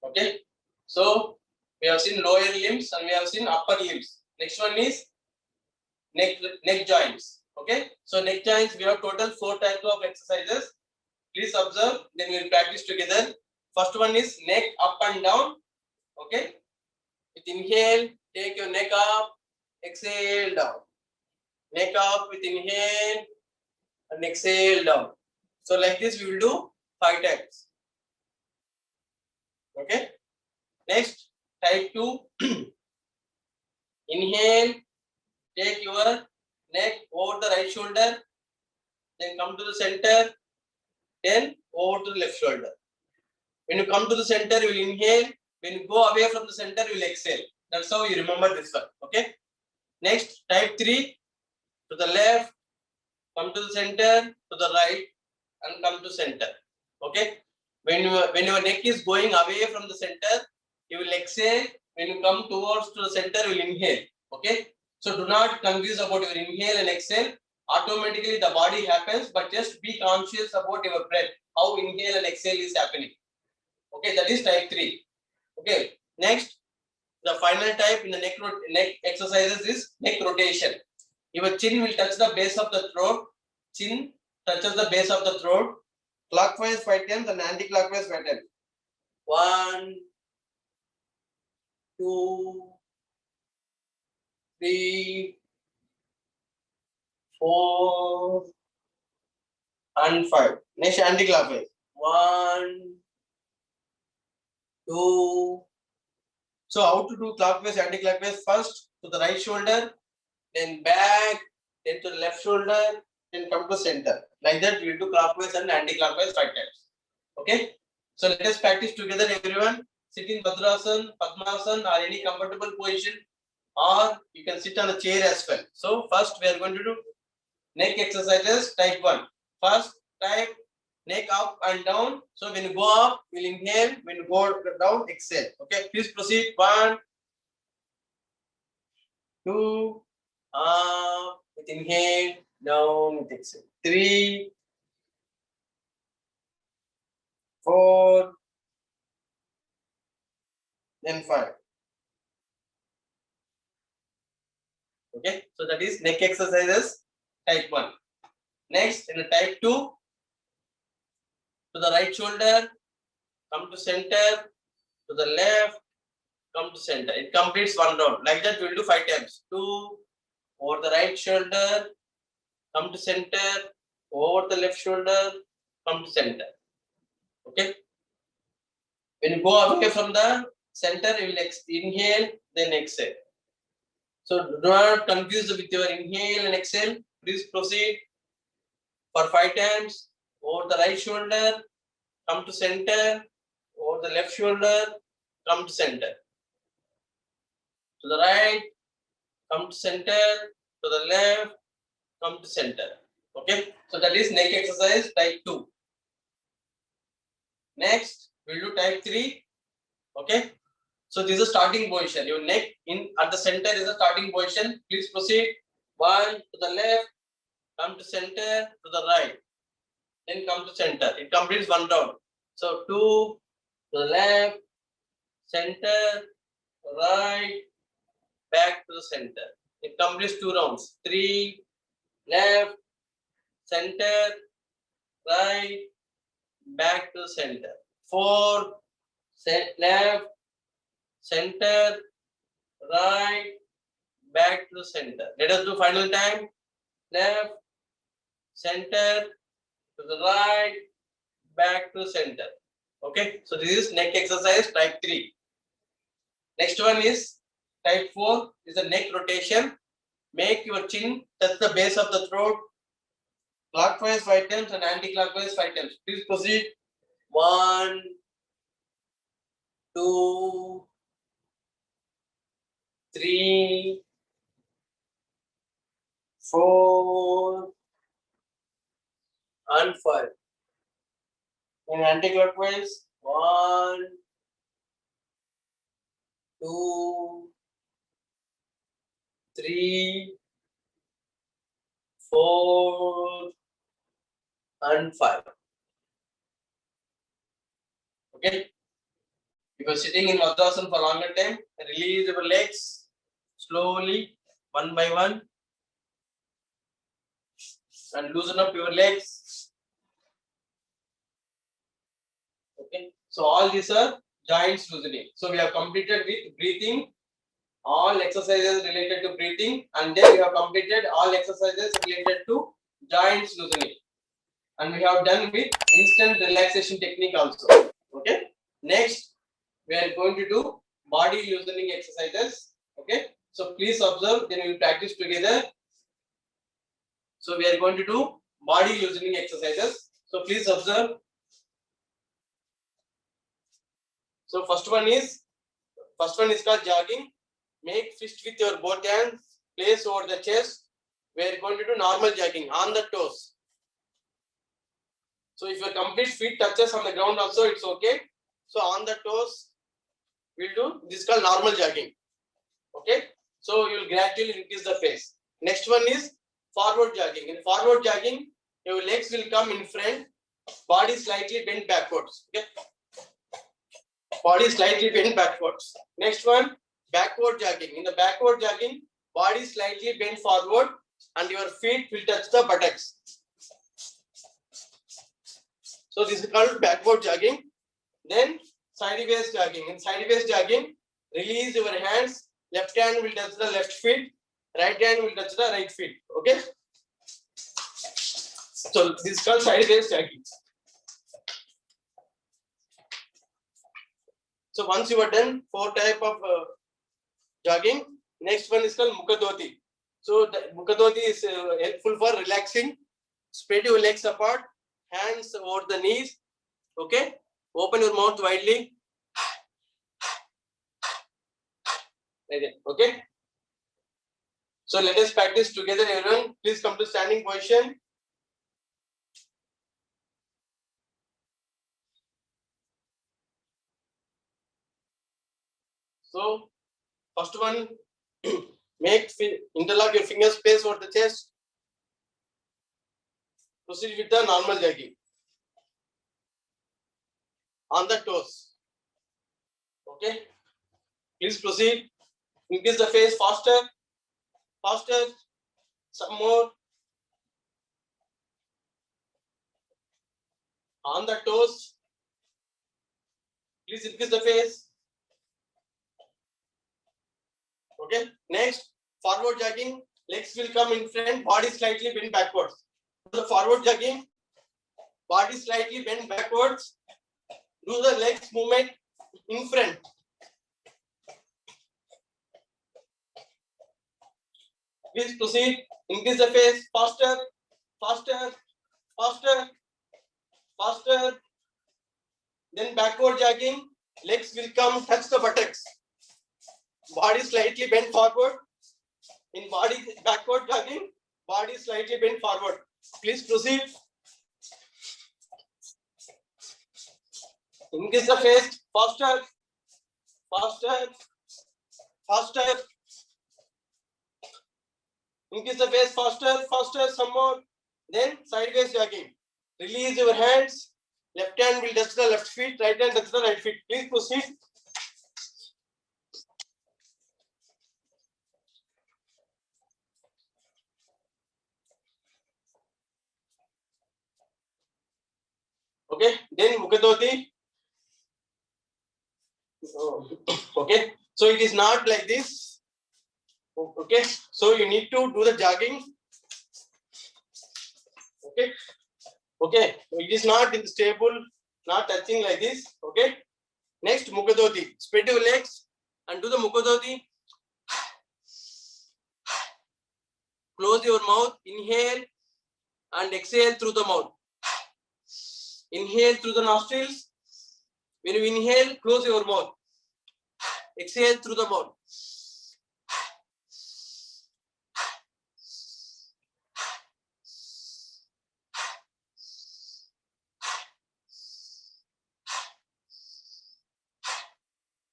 Okay. So we have seen lower limbs and we have seen upper limbs. Next one is neck joints. Okay. So neck joints, we have total 4 types of exercises. Please observe. Then we will practice together. First one is neck up and down. Okay. With inhale, take your neck up. Exhale down. Neck up with inhale and exhale down. So like this we will do 5 times. Okay. Next, type 2. Inhale, take your neck over the right shoulder, then come to the center, then over to the left shoulder. When you come to the center, you will inhale. When you go away from the center, you will exhale. That's how you remember this one. Okay. Next, type 3. To the left, come to the center, to the right, and come to center. Okay. When your neck is going away from the center, you will exhale. When you come towards to the center, you will inhale. Okay. So do not confuse about your inhale and exhale. Automatically the body happens, but just be conscious about your breath. How inhale and exhale is happening. Okay, that is type 3. Okay. Next, the final type in the neck exercises is neck rotation. Your chin will touch the base of the throat. Chin touches the base of the throat. Clockwise 5 times and anti-clockwise 5 times. 1, 2, 3, 4, and 5. Next anti-clockwise. 1, 2. So how to do clockwise, anti-clockwise? First to the right shoulder, then back, then to the left shoulder, then come to center. Like that we will do clockwise and anti-clockwise 5 times. Okay. So let us practice together, everyone. Sit in Vajrasana, Padmasana, or any comfortable position, or you can sit on a chair as well. So first we are going to do neck exercises type 1. First type neck up and down. So when you go up, we'll inhale. When you go down, exhale. Okay, please proceed. 1, 2, up with inhale, down with exhale. 3, 4, then 5. Okay, so that is neck exercises type 1. Next, in the type 2, to the right shoulder, come to center, to the left, come to center. It completes 1 round. Like that, we will do 5 times. 2, over the right shoulder, come to center, over the left shoulder, come to center. Okay. When you go away from the center, you will inhale, then exhale. So do not confuse with your inhale and exhale. Please proceed for 5 times. Over the right shoulder, come to center. Over the left shoulder, come to center. To the right, come to center. To the left, come to center. Okay. So that is neck exercise type 2. Next, we'll do type 3. Okay. So this is a starting position. Your neck in at the center is a starting position. Please proceed. 1 to the left, come to center, to the right, then come to center. It completes 1 round. So 2 to the left, center, right, back to the center. It completes 2 rounds. 3, left, center, right, back to the center. 4, left, center, right, back to the center. Let us do final time. Left, center, to the right, back to the center. Okay, so this is neck exercise type 3. Next one is type 4, is a neck rotation. Make your chin touch the base of the throat. Clockwise 5 times and anti-clockwise 5 times. Please proceed. 1, 2, 3, 4, and 5. In anti-clockwise, 1, 2, 3, 4, and 5. Okay. If you are sitting in Vajrasana for longer time, release your legs slowly, one by one, and loosen up your legs. Okay. So all these are joints loosening. So we have completed with breathing, all exercises related to breathing, and then we have completed all exercises related to joints loosening. and we have done with instant relaxation technique also. Okay. Next, we are going to do body loosening exercises. Okay. So please observe. Then we will practice together. So we are going to do body loosening exercises. So please observe. So first one is called jogging. Make fist with your both hands. Place over the chest. We are going to do normal jogging on the toes. So if your complete feet touches on the ground also, it's okay. So on the toes, we'll do this is called normal jogging. Okay. So you will gradually increase the pace. Next one is forward jogging. In forward jogging, your legs will come in front, body slightly bent backwards. Okay. Body slightly bent backwards. Next one, backward jogging. In the backward jogging, body slightly bent forward and your feet will touch the buttocks. So this is called backward jogging. Then sideways jogging. In sideways jogging, release your hands. Left hand will touch the left feet. Right hand will touch the right feet. Okay. So this is called sideways jogging. So once you are done 4 type of jogging, next one is called Mukha-dhoti. So the Mukha-dhoti is helpful for relaxing. Spread your legs apart, hands over the knees. Okay. Open your mouth widely. Okay. So let us practice together, everyone. Please come to standing position. So first one, interlock your fingers, place over the chest. Proceed with the normal jogging on the toes. Okay. Please proceed. Increase the pace faster, faster. Some more. On the toes. Please increase the pace. Okay. Next, forward jogging. Legs will come in front, body slightly bent backwards. The forward jogging, body slightly bent backwards. Do the legs movement in front. Please proceed. Increase the pace. Faster, faster, faster, faster. Then backward jogging. Legs will come touch the buttocks. Body slightly bent forward. In body backward jogging, body slightly bent forward. Please proceed. Increase the pace. Faster, faster, faster. Increase the pace. Faster, faster. Some more. Then sideways jogging. Release your hands. Left hand will touch the left feet. Right hand touch the right feet. Please proceed. Okay. Then Mukha-dhoti. Okay. So it is not like this. Okay. So you need to do the jogging. Okay. Okay. It is not in stable, not touching like this. Okay. Next, Mukha-dhoti. Spread your legs and do the Mukha-dhoti. Close your mouth. Inhale and exhale through the mouth. Inhale through the nostrils. When you inhale, close your mouth. Exhale through the mouth.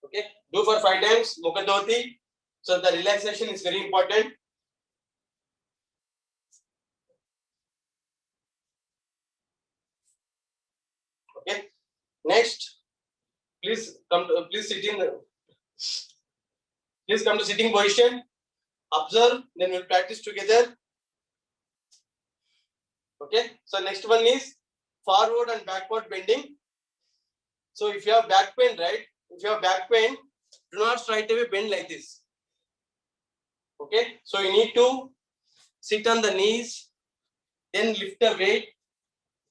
Okay, do for 5 times Mukha-dhoti. So the relaxation is very important. Okay. Next, please come to sitting position. Observe. Then we'll practice together. Okay. So next one is forward and backward bending. So if you have back pain, right? If you have back pain, do not straight away bend like this. Okay. So you need to sit on the knees, then lift the weight,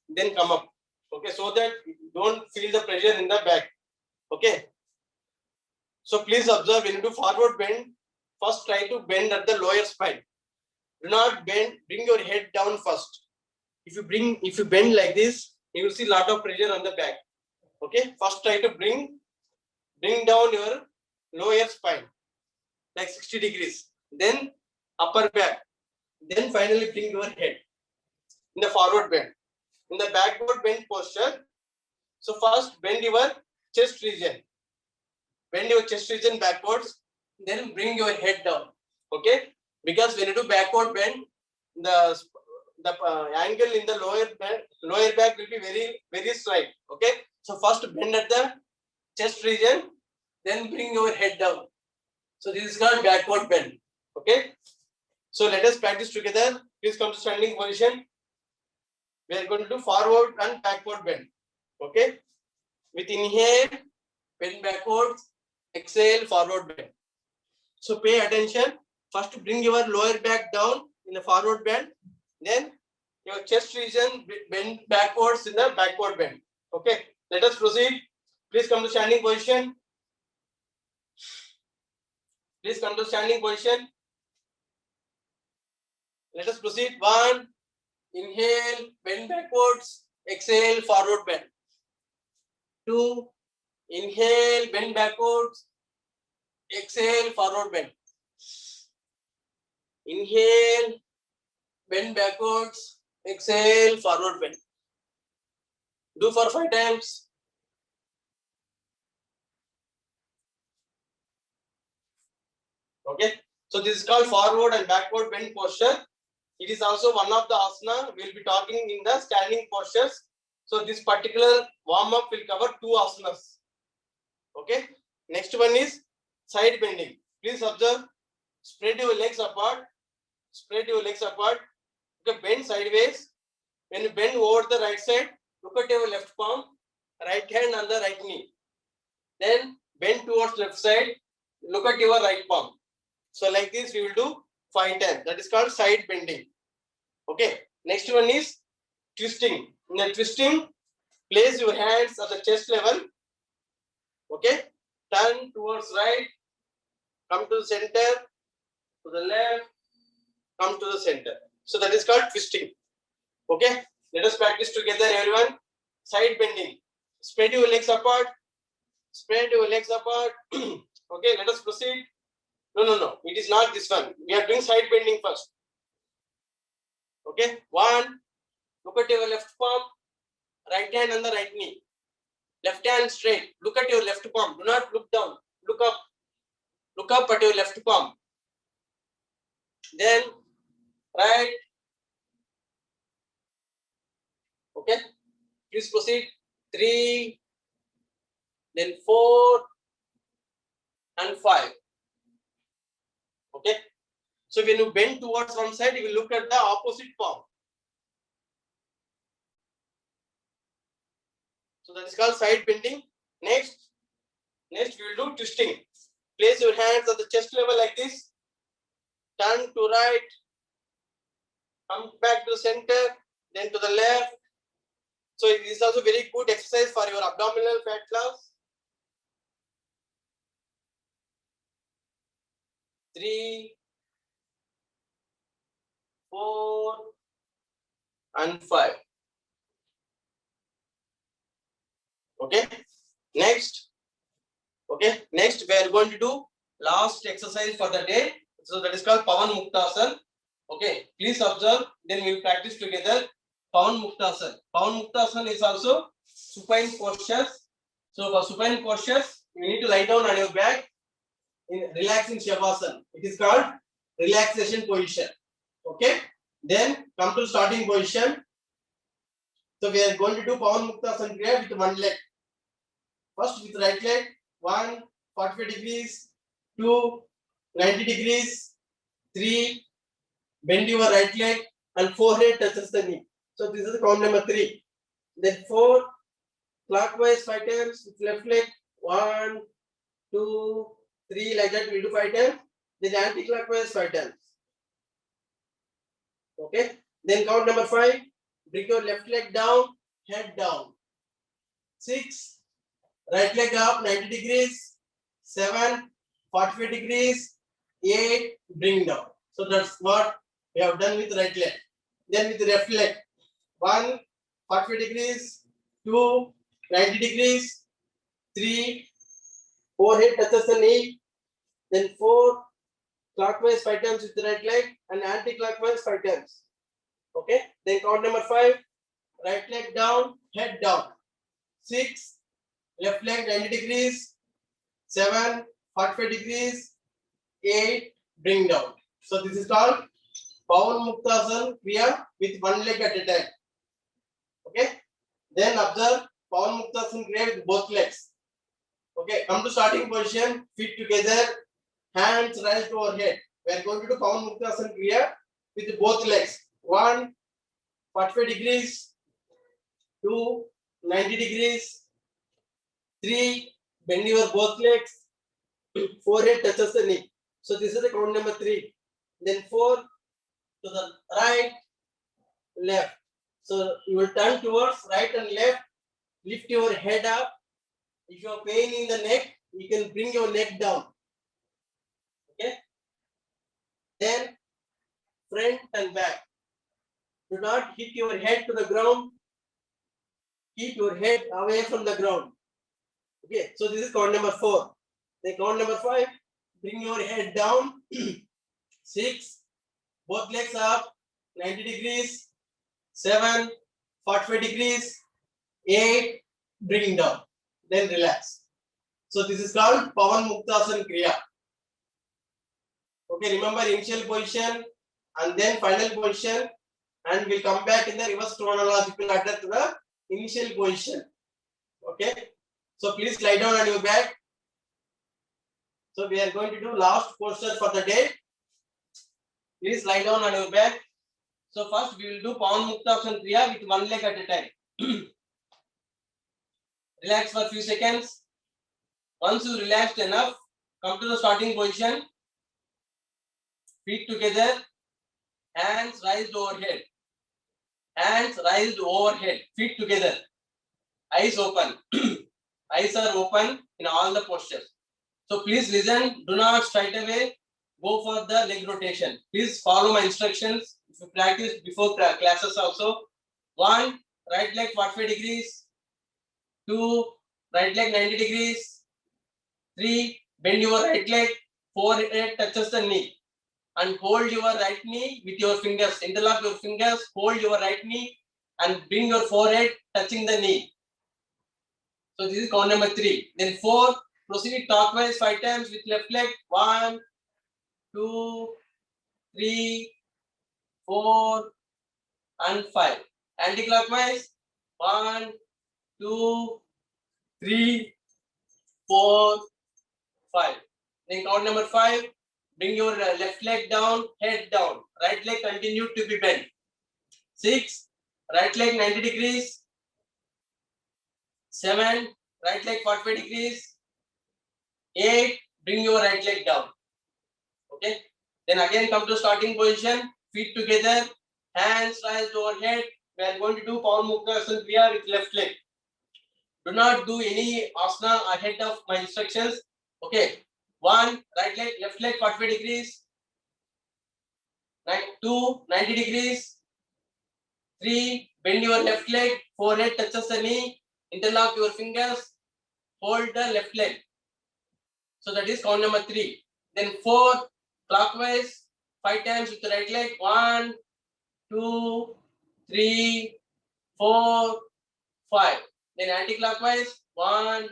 then come up. Okay, so that you don't feel the pressure in the back. Okay. So please observe, when you do forward bend, first try to bend at the lower spine. Do not bend, bring your head down first. If you bend like this, you will see a lot of pressure on the back. Okay, first try to bring down your lower spine, like 60 degrees, then upper back, then finally bring your head in the forward bend. In the backward bend posture, so first bend your chest region. Bend your chest region backwards, then bring your head down. Okay, because when you do backward bend, the angle in the lower back will be very slight. Okay, so first bend at the chest region, then bring your head down. So this is called backward bend. Okay, so let us practice together. Please come to standing position. We are going to do forward and backward bend. Okay, with inhale, bend backwards, exhale, forward bend. So pay attention. First bring your lower back down in the forward bend, then your chest region bend backwards in the backward bend. Okay, let us proceed. Please come to standing position. Please come to standing position. Let us proceed. 1, inhale, bend backwards, exhale, forward bend. 2, inhale, bend backwards, exhale, forward bend. Inhale, bend backwards, exhale, forward bend. Do for 5 times. Okay, so this is called forward and backward bend posture. It is also one of the asana. We will be talking in the standing postures. So this particular warm up will cover 2 asanas. Okay, next one is side bending. Please observe, spread your legs apart. Spread your legs apart. Okay, bend sideways. When you bend over the right side, look at your left palm, right hand on the right knee. Then bend towards left side, look at your right palm. So like this we will do 5 times. That is called side bending. Okay, next one is twisting. In the twisting, place your hands at the chest level. Okay, turn towards right, come to the center, to the left, come to the center. So that is called twisting. Okay, let us practice together, everyone. Side bending. Spread your legs apart. Spread your legs apart. Okay, let us proceed. No. It is not this one. We are doing side bending first. Okay, 1. Look at your left palm. Right hand on the right knee. Left hand straight. Look at your left palm. Do not look down. Look up. Look up at your left palm. Then right. Okay, please proceed. 3, then 4 and 5. Okay, so when you bend towards one side, you will look at the opposite palm. So that is called side bending. Next we will do twisting. Place your hands at the chest level like this. Turn to right. Come back to the center. Then to the left. So it is also very good exercise for your abdominal fat loss. 3, 4 and 5. Okay, next we are going to do last exercise for the day. So that is called Pavan Muktasana. Okay, please observe, then we will practice together. Pavan Muktasana. Pavan Muktasana is also supine postures. So for supine postures, you need to lie down on your back in relaxing Shavasana. It is called relaxation position. Okay, then come to starting position. So we are going to do Pavan Muktasana Kriya with one leg. First with right leg, 1, 45 degrees, 2, 90 degrees, 3, bend your right leg and forehead touches the knee. So this is the count number 3. Then 4, clockwise 5 times with left leg, 1, 2, 3, like that we'll do 5 times. Then anti-clockwise 5 times. Okay. Then count number 5, bring your left leg down, head down. 6, right leg up 90 degrees. 7, 45 degrees. 8, bring down. So that's what we have done with right leg. Then with the left leg, 1, 45 degrees. 2, 90 degrees. 3, forehead touches the knee. Then 4, clockwise 5 times with the right leg and anti-clockwise 5 times. Okay. Then count number 5, right leg down, head down. 6, left leg 90 degrees. 7, 45 degrees. 8, bring down. So this is called Pawan Muktasana Kriya with one leg at a time. Okay. Then observe Pawan Muktasana Kriya with both legs. Okay. Come to starting position, feet together, hands raised overhead. We are going to do Pawan Muktasana Kriya with both legs. 1, 45 degrees. 2, 90 degrees. 3, bend your both legs. Forehead touches the knee. So this is the count number 3. Then 4 to the right, left. So you will turn towards right and left. Lift your head up. If you have pain in the neck, you can bring your neck down. Okay. Then front and back. Do not hit your head to the ground. Keep your head away from the ground. Okay. So this is count number 4. Then count number 5. Bring your head down. 6. Both legs up. 90 degrees. 7. 45 degrees. 8. Bring down. Then relax. So this is called Pawan Muktasana Kriya. Okay, remember initial position and then final position, and we'll come back in the reverse chronological order to the initial position. Okay, so please lie down on your back. So we are going to do last posture for the day. Please lie down on your back. So first we will do Pawan Muktasana Kriya with one leg at a time. Relax for a few seconds. Once you relaxed enough, come to the starting position. Feet together, hands raised overhead. Hands raised overhead, feet together. Eyes open. Eyes are open in all the postures. So please listen, do not straight away go for the leg rotation. Please follow my instructions. If you practice before classes also. 1, right leg 45 degrees. 2, right leg 90 degrees. 3, bend your right leg, forehead touches the knee. And hold your right knee with your fingers. Interlock your fingers, hold your right knee and bring your forehead touching the knee. So this is count number 3. Then 4, proceed clockwise 5 times with left leg. 1, 2, 3, 4, and 5. Anti-clockwise. 1, 2, 3, 4, 5. Then count number 5. Bring your left leg down, head down. Right leg continue to be bent. 6, right leg 90 degrees. 7, right leg 45 degrees. 8, bring your right leg down. Okay. Then again come to starting position. Feet together, hands raised overhead. We are going to do Pawan Muktasana Kriya with left leg. Do not do any asana ahead of my instructions. Okay. 1, right leg, left leg 45 degrees. 2, 90 degrees. 3, bend your left leg, forehead touches the knee, interlock your fingers, hold the left leg. So that is count number 3. Then 4, clockwise, 5 times with the right leg. 1, 2, 3, 4, 5. Then anti-clockwise. 1,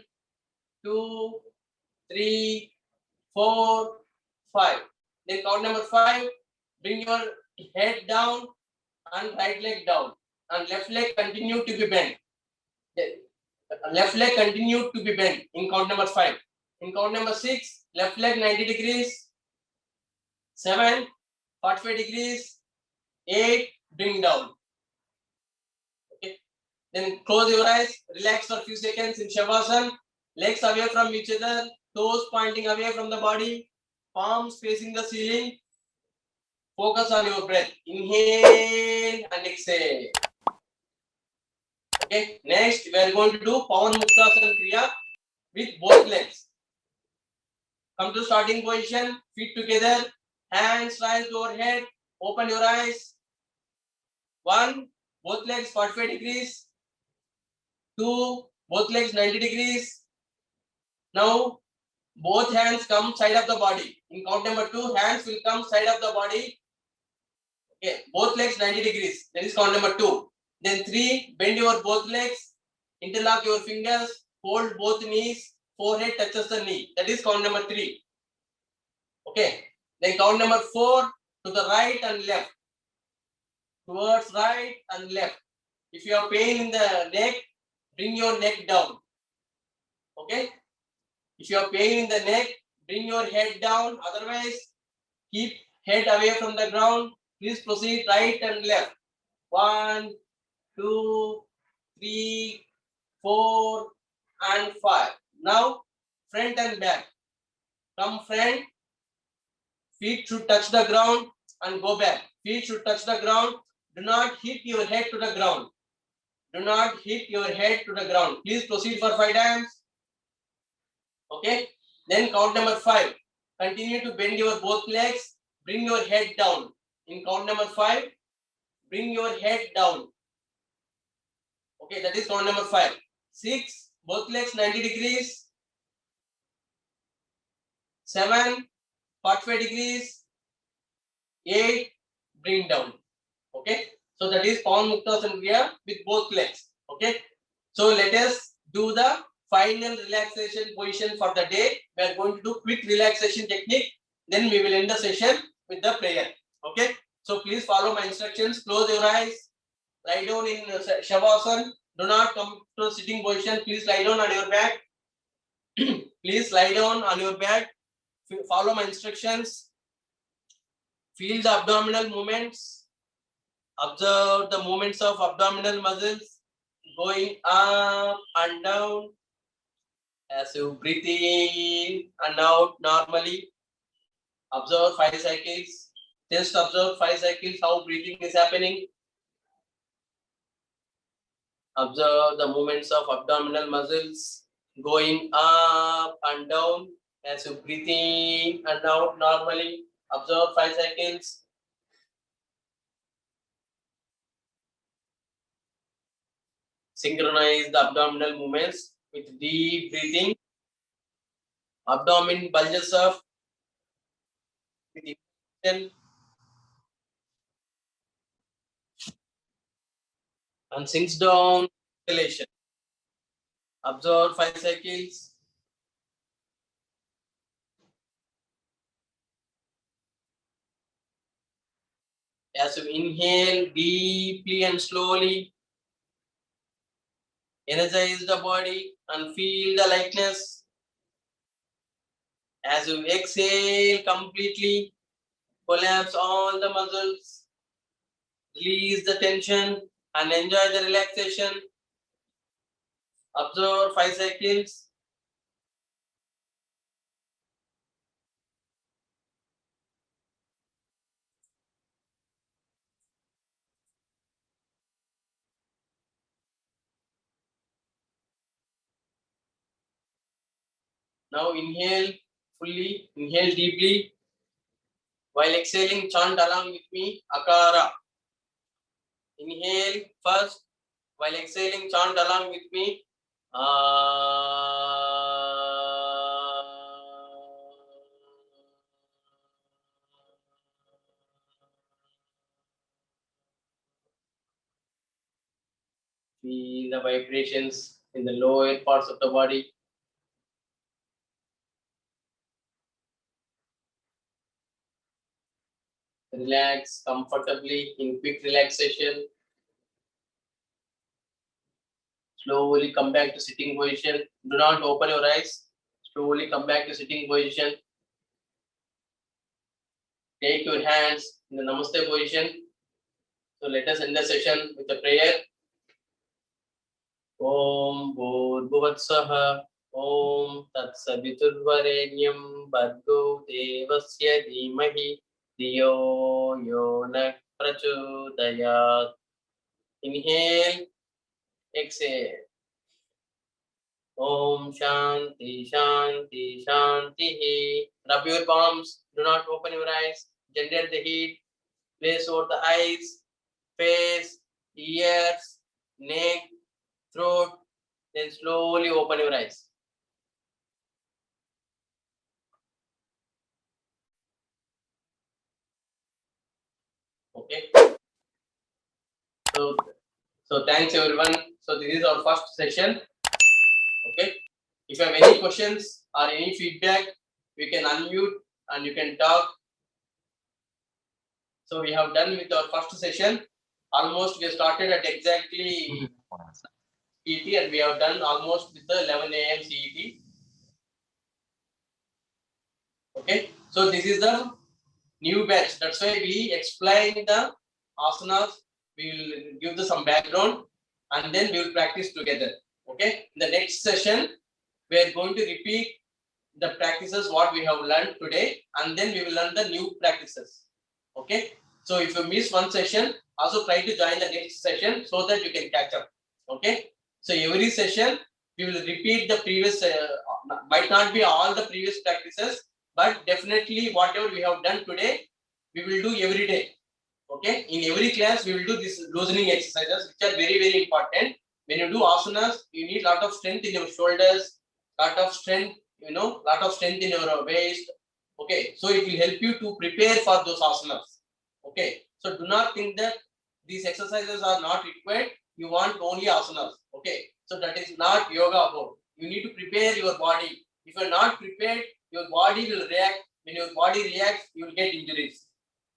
2, 3, 4, 5. Then count number 5. Bring your head down and right leg down. And left leg continue to be bent. Left leg continue to be bent in count number 5. In count number 6, left leg 90 degrees. 7, 45 degrees. 8, bring down. Okay. Then close your eyes, relax for a few seconds in Shavasana. Legs away from each other, toes pointing away from the body, palms facing the ceiling. Focus on your breath. Inhale and exhale. Okay. Next, we are going to do Pawan Muktasana Kriya with both legs. Come to starting position. Feet together. Hands raised overhead. Open your eyes. 1. Both legs 45 degrees. 2. Both legs 90 degrees. Now, both hands come side of the body. In count number 2, hands will come side of the body. Okay, both legs 90 degrees. That is count number 2. Then 3, bend your both legs, interlock your fingers, hold both knees, forehead touches the knee. That is count number 3. Okay. Then count number 4, to the right and left. Towards right and left. If you have pain in the neck, bring your neck down. Okay. If you have pain in the neck, bring your head down. Otherwise, keep head away from the ground. Please proceed right and left. 1, 2, 3, 4, and 5. Now, front and back. Come front. Feet should touch the ground and go back. Feet should touch the ground. Do not hit your head to the ground. Do not hit your head to the ground. Please proceed for 5 times. Okay. Then count number 5. Continue to bend your both legs. Bring your head down. In count number 5, bring your head down. Okay, that is count number 5. 6, both legs 90 degrees. 7, 45 degrees. 8, bring down. Okay, so that is Pawan Muktasana Kriya with both legs. Okay, so let us do the final relaxation position for the day. We are going to do quick relaxation technique. Then we will end the session with the prayer. Okay, so please follow my instructions. Close your eyes. Lie down in Shavasana. Do not come to sitting position. Please lie down on your back. Please lie down on your back. Follow my instructions. Feel the abdominal movements. Observe the movements of abdominal muscles going up and down as you breathe in and out normally. Observe 5 cycles. Just observe 5 cycles how breathing is happening. Observe the movements of abdominal muscles going up and down as you breathe in and out normally. Observe 5 cycles. Synchronize the abdominal movements with deep breathing. Abdomen bulges up with inhalation and sinks down exhalation. Observe 5 cycles. As you inhale deeply and slowly, energize the body and feel the lightness. As you exhale completely, collapse all the muscles, release the tension and enjoy the relaxation. Observe 5 cycles. Now inhale fully, inhale deeply. While exhaling, chant along with me, Akara. Inhale first. While exhaling, chant along with me, Feel the vibrations in the lower parts of the body. Relax comfortably in quick relaxation. Slowly come back to sitting position. Do not open your eyes. Slowly come back to sitting position. Take your hands in the Namaste position. So let us end the session with a prayer. Om Bhurбhuvатсвah. Om Tatsaviturvarenyam Bhargo Devasya Dhimahi Dhiyo Yo Nah Prachodayat. Inhale, exhale. Om Shanti Shanti Shanti. Rub your palms. Do not open your eyes. Generate the heat. Place over the eyes, face, ears, neck, throat. Then slowly open your eyes. Okay. So thanks everyone. So this is our first session. Okay. If you have any questions or any feedback, we can unmute and you can talk. So we have done with our first session. Almost we started at exactly CET and we have done almost with the 11 a.m. CET. Okay. So this is the new batch. That's why we explain the asanas. We will give some background and then we will practice together. Okay. In the next session, we are going to repeat the practices what we have learned today, and then we will learn the new practices. Okay. So if you miss one session, also try to join the next session so that you can catch up. Okay. So every session we will repeat the previous. Might not be all the previous practices, but definitely whatever we have done today, we will do every day. Okay. In every class, we will do these loosening exercises, which are very, very important. When you do asanas, you need a lot of strength in your shoulders, lot of strength, lot of strength in your waist. Okay. So it will help you to prepare for those asanas. Okay. So do not think that these exercises are not required. You want only asanas. Okay. So that is not yoga about. You need to prepare your body. If you are not prepared, your body will react. When your body reacts, you will get injuries.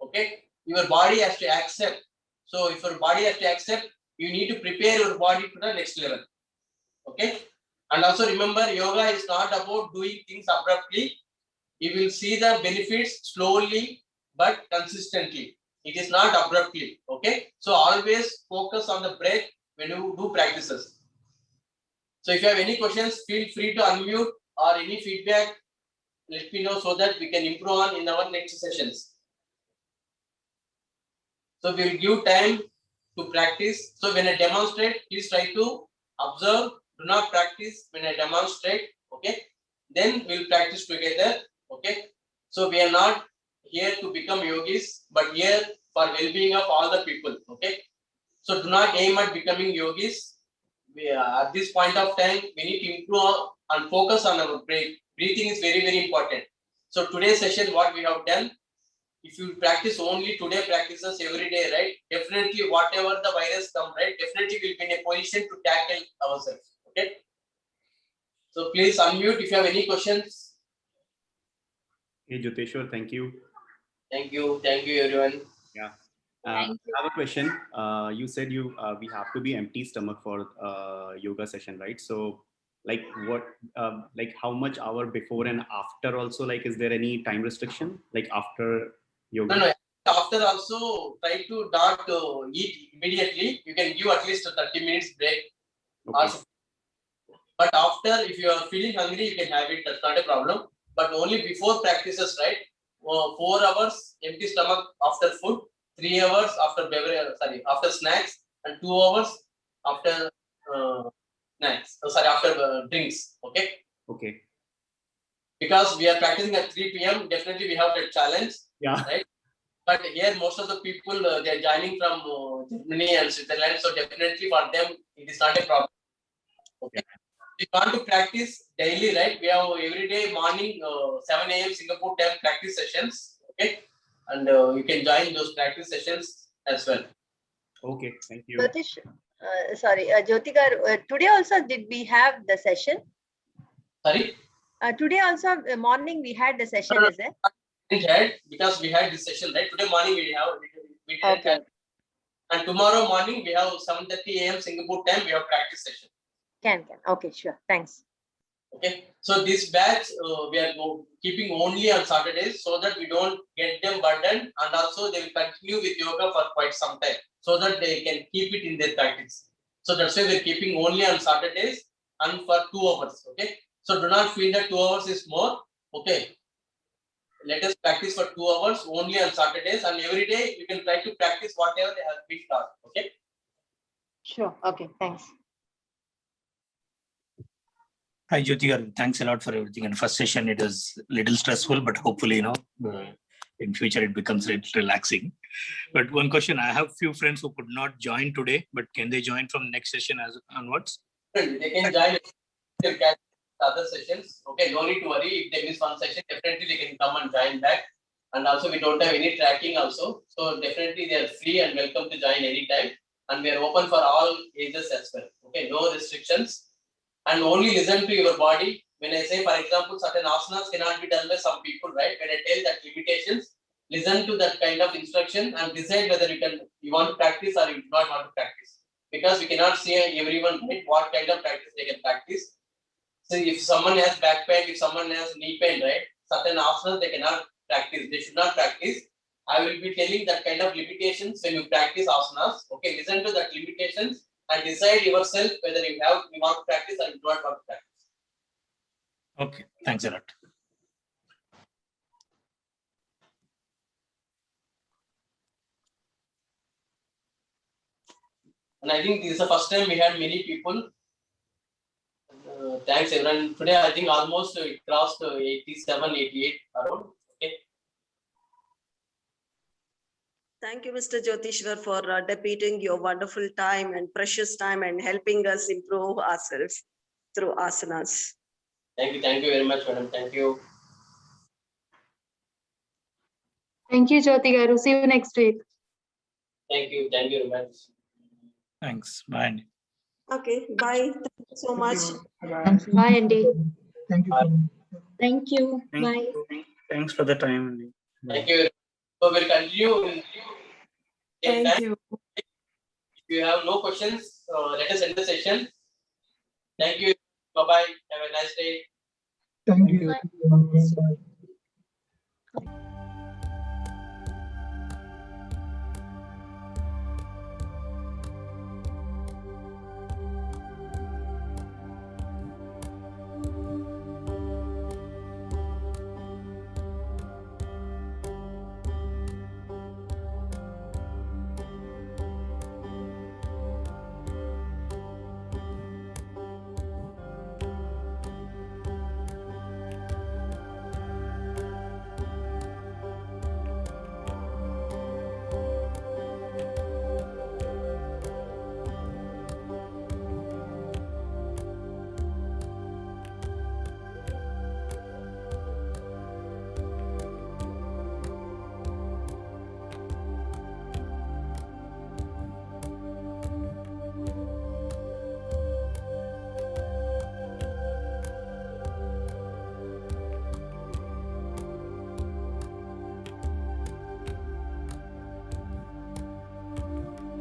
Okay. Your body has to accept. So if your body has to accept, you need to prepare your body to the next level. Okay. And also remember, yoga is not about doing things abruptly. You will see the benefits slowly but consistently. It is not abruptly. Okay. So always focus on the breath when you do practices. So if you have any questions, feel free to unmute, or any feedback, let me know so that we can improve on in our next sessions. So we will give time to practice. So when I demonstrate, please try to observe. Do not practice when I demonstrate. Okay. Then we will practice together. Okay. So we are not here to become yogis, but here for well-being of all the people. Okay. So do not aim at becoming yogis. At this point of time, we need to improve and focus on our breath. Breathing is very, very important. So today's session, what we have done, if you practice only today practices every day, right? Definitely whatever the virus come, right? Definitely we'll be in a position to tackle ourselves. Okay. So please unmute if you have any questions. Hey Jyoteshwar, thank you. Thank you. Thank you everyone. Yeah. Thank I have a question. You said we have to be empty stomach for yoga session, right? So like what, like how much hour before and after also, like is there any time restriction like after yoga? No. After also try to not eat immediately. You can give at least a 30 minutes break. Okay. Also, but after, if you are feeling hungry, you can have it. That's not a problem. But only before practices, right? 4 hours empty stomach after food, 3 hours after beverage, after snacks, and 2 hours after snacks. After drinks. Okay. Okay. Because we are practicing at 3 p.m. Definitely we have that challenge. Yeah. Right. But here most of the people they are joining from Germany and Switzerland, so definitely for them it is not a problem. Okay. We want to practice daily, right? We have every day morning 7 a.m. Singapore time practice sessions. Okay, and you can join those practice sessions as well. Okay, thank you. Jyotish, Jyoti garu, today also did we have the session? Sorry? Today also morning we had the session, No. is it? We had, because we had this session, right? Today morning we didn't Okay. have, and tomorrow morning we have 7:30 a.m. Singapore time. We have practice session. Can. Okay, sure. Thanks. Okay, so this batch we are keeping only on Saturdays so that we don't get them burdened, and also they will continue with yoga for quite some time so that they can keep it in their practice. So that's why we're keeping only on Saturdays and for 2 hours. Okay, so do not feel that 2 hours is more. Okay, let us practice for 2 hours only on Saturdays, and every day you can try to practice whatever they have been taught. Okay. Sure. Okay, thanks. Hi, Jyoti garu. Thanks a lot for everything. And first session, it was little stressful, but hopefully, in future it becomes relaxing. But one question, I have few friends who could not join today, but can they join from next session as onwards? They can join other sessions. Okay, no need to worry. If they miss one session, definitely they can come and join back. And also, we don't have any tracking also. So definitely they are free and welcome to join anytime. And we are open for all ages as well. Okay, no restrictions. And only listen to your body. When I say, for example, certain asanas cannot be done by some people, right? When I tell that limitations, listen to that kind of instruction and decide whether you want to practice or you do not want to practice. Because we cannot say everyone right, what kind of practice they can practice. So if someone has back pain, if someone has knee pain, right? Certain asanas they cannot practice. They should not practice. I will be telling that kind of limitations when you practice asanas. Okay, listen to that limitations and decide yourself whether you want to practice or you do not want to practice. Okay, thanks a lot. And I think this is the first time we had many people. Thanks everyone. Today I think almost it crossed 87, 88 around. Okay. Thank you, Mr. Jyotishwar, for dedicating your wonderful time and precious time and helping us improve ourselves through asanas. Thank you very much, madam. Thank you. Thank you, Jyoti garu. See you next week. Thank you very much. Thanks. Bye అండి. Okay, bye. Thank you so much. Bye, Andy. Thank you. Thank you. Bye. Thanks for the time. Thank you. So we'll continue. Thank you. If you have no questions, let us end the session. Thank you. Bye-bye. Have a nice day. Thank you. Bye.